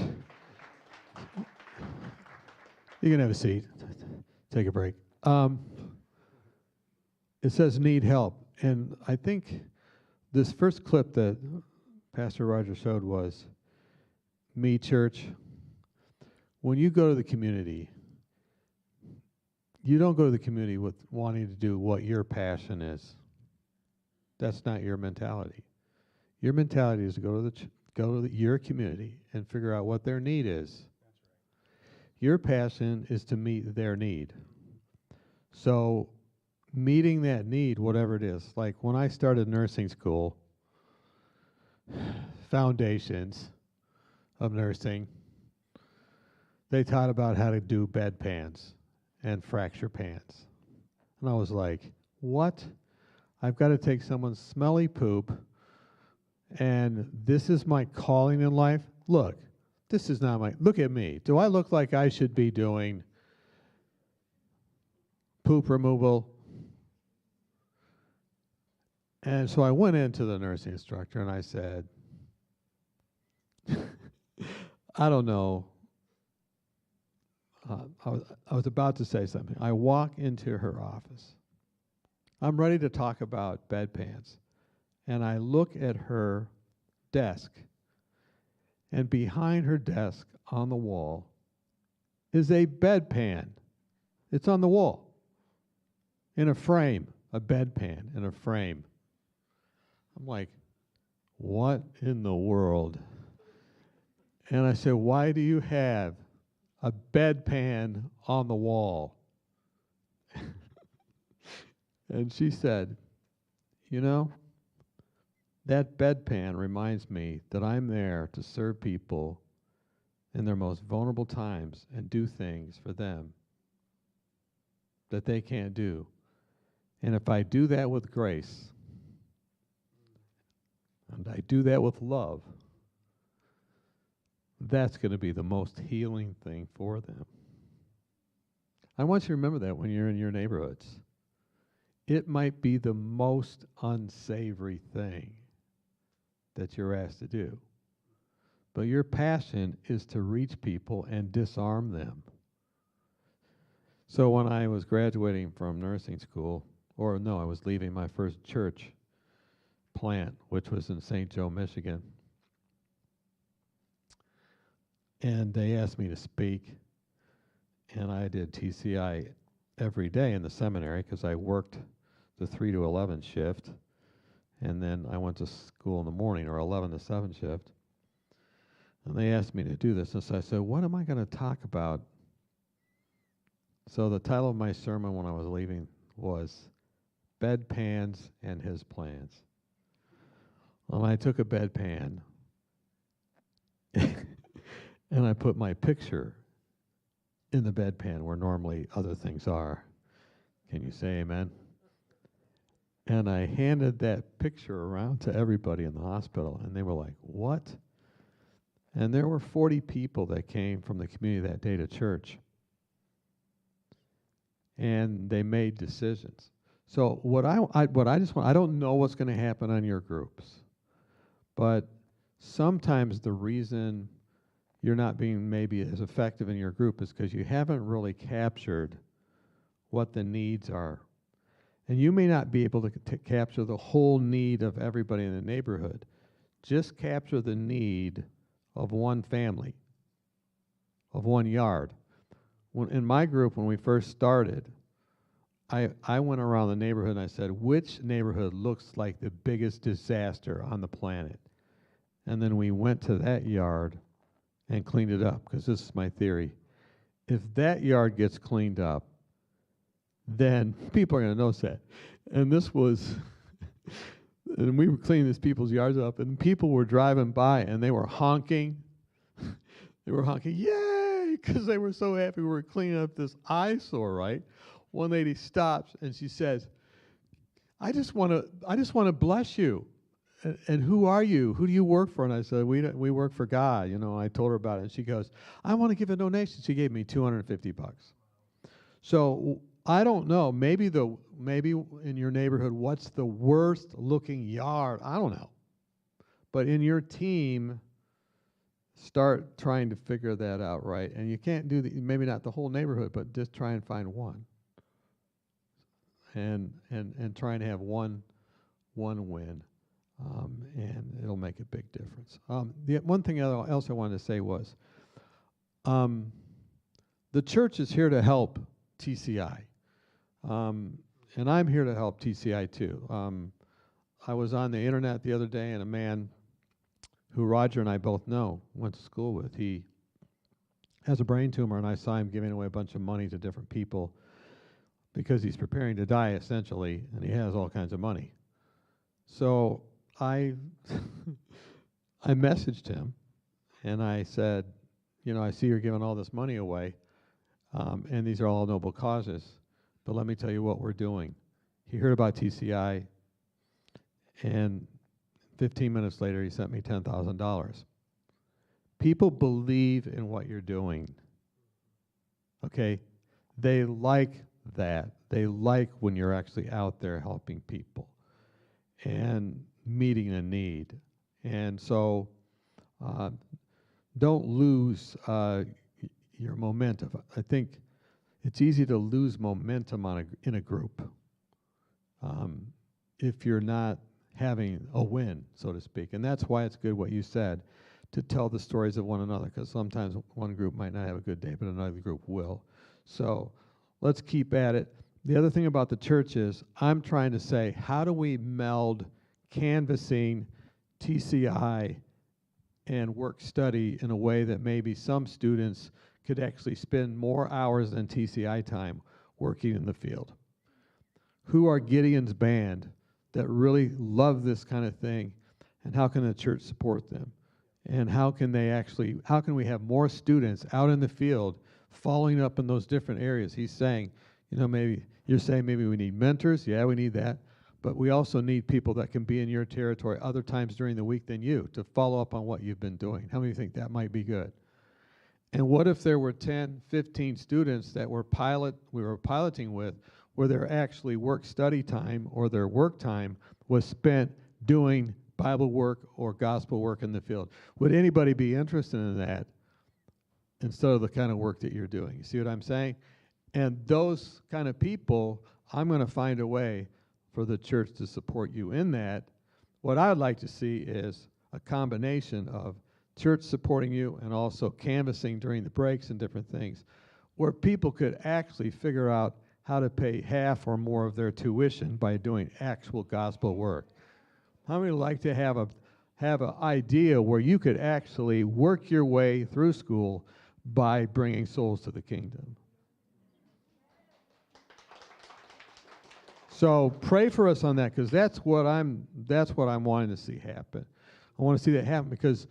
Speaker 1: You can have a seat. Take a break. It says need help. And I think this first clip that Pastor Roger showed was me, church. When you go to the community, you don't go to the community with wanting to do what your passion is. That's not your mentality. Your mentality is to go to your community and figure out what their need is. Your passion is to meet their need. So meeting that need, whatever it is, like when I started nursing school, foundations of nursing, they taught about how to do bedpans and fracture pans. And I was like, what? I've got to take someone's smelly poop, and this is my calling in life? Look, this is not my, look at me. Do I look like I should be doing poop removal? And so I went into the nursing instructor and I said, I don't know. I was about to say something. I walk into her office. I'm ready to talk about bedpans. And I look at her desk. And behind her desk on the wall is a bedpan. It's on the wall. In a frame. A bedpan in a frame. I'm like, what in the world? And I said, why do you have a bedpan on the wall? And she said, you know, that bedpan reminds me that I'm there to serve people in their most vulnerable times and do things for them that they can't do. And if I do that with grace, and I do that with love, that's going to be the most healing thing for them. I want you to remember that when you're in your neighborhoods. It might be the most unsavory thing that you're asked to do. But your passion is to reach people and disarm them. So when I was graduating from nursing school, or no, I was leaving my first church plant, which was in St. Joe, Michigan. And they asked me to speak, and I did TCI every day in the seminary because I worked the 3 to 11 shift, and then I went to school in the morning, or 11 to 7 shift. And they asked me to do this, and so I said, what am I going to talk about? So the title of my sermon when I was leaving was Bedpans and His Plans. Well, I took a bedpan and I put my picture in the bedpan where normally other things are. Can you say amen? And I handed that picture around to everybody in the hospital, and they were like, what? And there were 40 people that came from the community that day to church. And they made decisions. So what I just want, I don't know what's going to happen on your groups, but sometimes the reason you're not being maybe as effective in your group is because you haven't really captured what the needs are. And you may not be able to capture the whole need of everybody in the neighborhood. Just capture the need of one family, of one yard. In my group, when we first started, I went around the neighborhood and I said, which neighborhood looks like the biggest disaster on the planet? And then we went to that yard and cleaned it up, because this is my theory. If that yard gets cleaned up, then people are going to notice that. And this was, and we were cleaning these people's yards up, and people were driving by, and they were honking. They were honking, yay, because they were so happy we were cleaning up this eyesore, right? One lady stops, and she says, I just want to bless you. And who are you? Who do you work for? And I said, we work for God. You know, I told her about it. And she goes, I want to give a donation. She gave me $250. So I don't know. Maybe in your neighborhood, what's the worst looking yard? I don't know. But in your team, start trying to figure that out, right? And you can't do maybe not the whole neighborhood, but just try and find one. And trying to have one win. And it'll make a big difference. The one thing else I wanted to say was, the church is here to help TCI, and I'm here to help TCI too. I was on the internet the other day, and a man who Roger and I both know, went to school with, he has a brain tumor, and I saw him giving away a bunch of money to different people because he's preparing to die, essentially, and he has all kinds of money. So I messaged him, and I said, you know, I see you're giving all this money away, and these are all noble causes, but let me tell you what we're doing. He heard about TCI, and 15 minutes later, he sent me $10,000. People believe in what you're doing, okay? They like that. They like when you're actually out there helping people and meeting a need. And so don't lose your momentum. I think it's easy to lose momentum in a group if you're not having a win, so to speak. And that's why it's good what you said, to tell the stories of one another, because sometimes one group might not have a good day, but another group will. So let's keep at it. The other thing about the church is, I'm trying to say, how do we meld canvassing, TCI, and work study in a way that maybe some students could actually spend more hours than TCI time working in the field? Who are Gideon's band that really love this kind of thing, and how can the church support them? And how can we have more students out in the field following up in those different areas? He's saying, you know, maybe you're saying maybe we need mentors. Yeah, we need that. But we also need people that can be in your territory other times during the week than you to follow up on what you've been doing. How many think that might be good? And what if there were 10, 15 students that we were piloting with, where their actually work study time or their work time was spent doing Bible work or gospel work in the field? Would anybody be interested in that instead of the kind of work that you're doing? You see what I'm saying? And those kind of people, I'm going to find a way for the church to support you in that. What I'd like to see is a combination of church supporting you and also canvassing during the breaks and different things, where people could actually figure out how to pay half or more of their tuition by doing actual gospel work. How many would like to have an idea where you could actually work your way through school by bringing souls to the kingdom? So pray for us on that, because that's what I'm wanting to see happen. I want to see that happen because,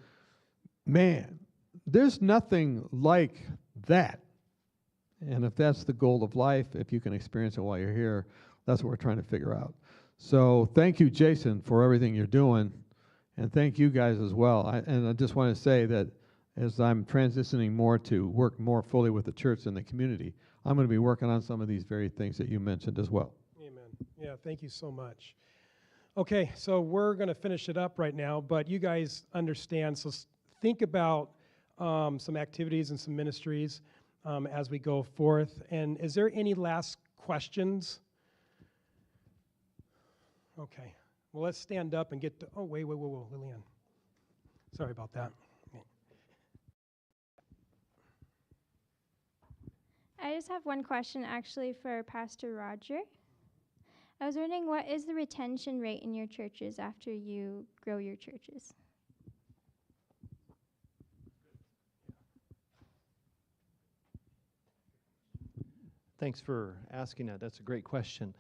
Speaker 1: man, there's nothing like that. And if that's the goal of life, if you can experience it while you're here, that's what we're trying to figure out. So thank you, Jason, for everything you're doing, and thank you guys as well. And I just want to say that as I'm transitioning more to work more fully with the church and the community, I'm going to be working on some of these very things that you mentioned as well.
Speaker 12: Yeah, thank you so much. Okay, so we're going to finish it up right now, but you guys understand, so think about some activities and some ministries as we go forth. And is there any last questions? Okay, well, let's stand up and get to, oh, wait, Lillian. Sorry about that.
Speaker 14: I just have one question actually for Pastor Roger. I was wondering, what is the retention rate in your churches after you grow your churches?
Speaker 21: Thanks for asking that. That's a great question.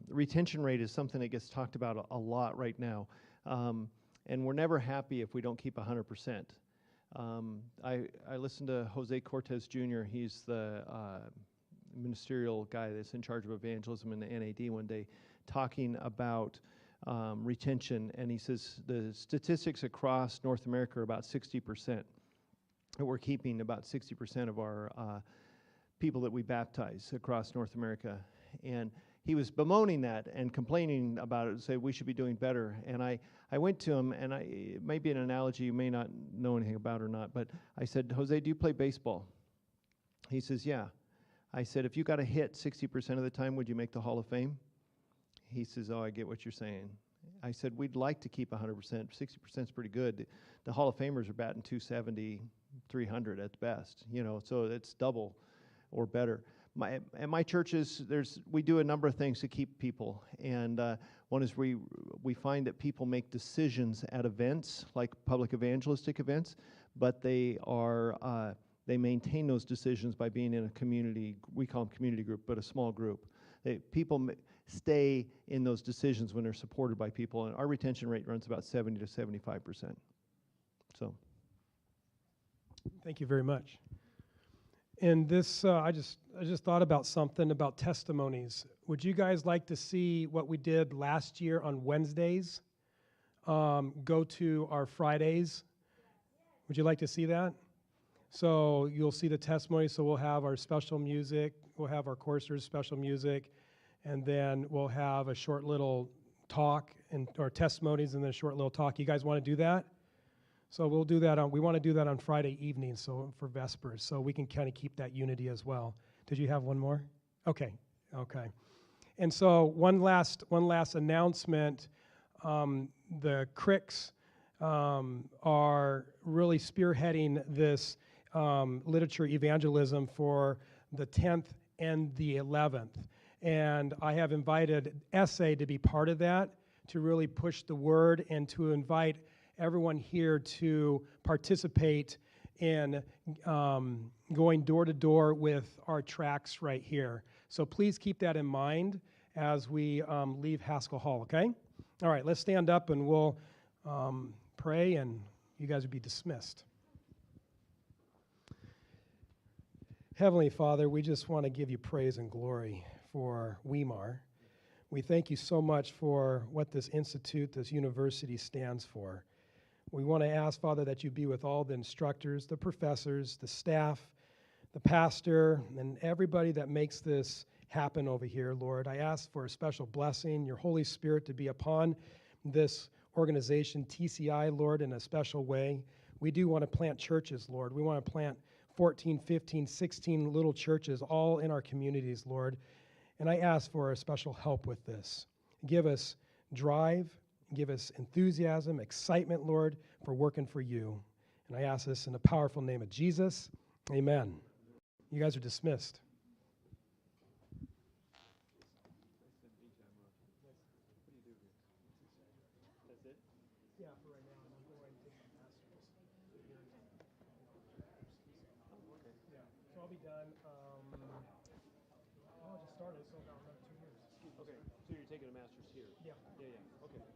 Speaker 21: Retention rate is something that gets talked about a lot right now. And we're never happy if we don't keep 100%. I listened to Jose Cortez Jr. He's the ministerial guy that's in charge of evangelism in the NAD one day, talking about retention. And he says the statistics across North America are about 60%. That we're keeping about 60% of our people that we baptize across North America. And he was bemoaning that and complaining about it and said we should be doing better. And I went to him, and it may be an analogy you may not know anything about or not, but I said, Jose, do you play baseball? He says, yeah. I said, if you got a hit 60% of the time, would you make the Hall of Fame? He says, oh, I get what you're saying. I said, we'd like to keep 100%. 60% is pretty good. The Hall of Famers are batting 270, 300 at best, so it's double or better. At my churches, we do a number of things to keep people, and one is we find that people make decisions at events, like public evangelistic events, but they maintain those decisions by being in a community, we call them community group, but a small group. People stay in those decisions when they're supported by people, and our retention rate runs about 70 to 75%. So.
Speaker 12: Thank you very much. And this, I just thought about something about testimonies. Would you guys like to see what we did last year on Wednesdays? Go to our Fridays. Would you like to see that? So you'll see the testimonies. So we'll have our special music. We'll have our choristers' special music. And then we'll have a short little talk or testimonies and then a short little talk. You guys want to do that? So we'll do that we want to do that on Friday evening, so for Vespers, so we can kind of keep that unity as well. Did you have one more? Okay. And so one last announcement. The Cricks are really spearheading this literature evangelism for the 10th and the 11th. And I have invited Essay to be part of that, to really push the word and to invite everyone here to participate in going door to door with our tracts right here. So please keep that in mind as we leave Haskell Hall, okay? All right, let's stand up and we'll pray and you guys will be dismissed. Heavenly Father, we just want to give you praise and glory for Weimar. We thank you so much for what this institute, this university stands for. We want to ask, Father, that you be with all the instructors, the professors, the staff, the pastor, and everybody that makes this happen over here, Lord. I ask for a special blessing, your Holy Spirit to be upon this organization, TCI, Lord, in a special way. We do want to plant churches, Lord. We want to plant 14, 15, 16 little churches all in our communities, Lord. And I ask for a special help with this. Give us drive. Give us enthusiasm, excitement, Lord, for working for you. And I ask this in the powerful name of Jesus. Amen. You guys are dismissed. Yeah, for right now, and I'm going to take my master's here. Yeah, so I'll be done. I just started, so about another 2 years.
Speaker 21: Okay, so you're taking a master's here?
Speaker 12: Yeah.
Speaker 21: Yeah, okay.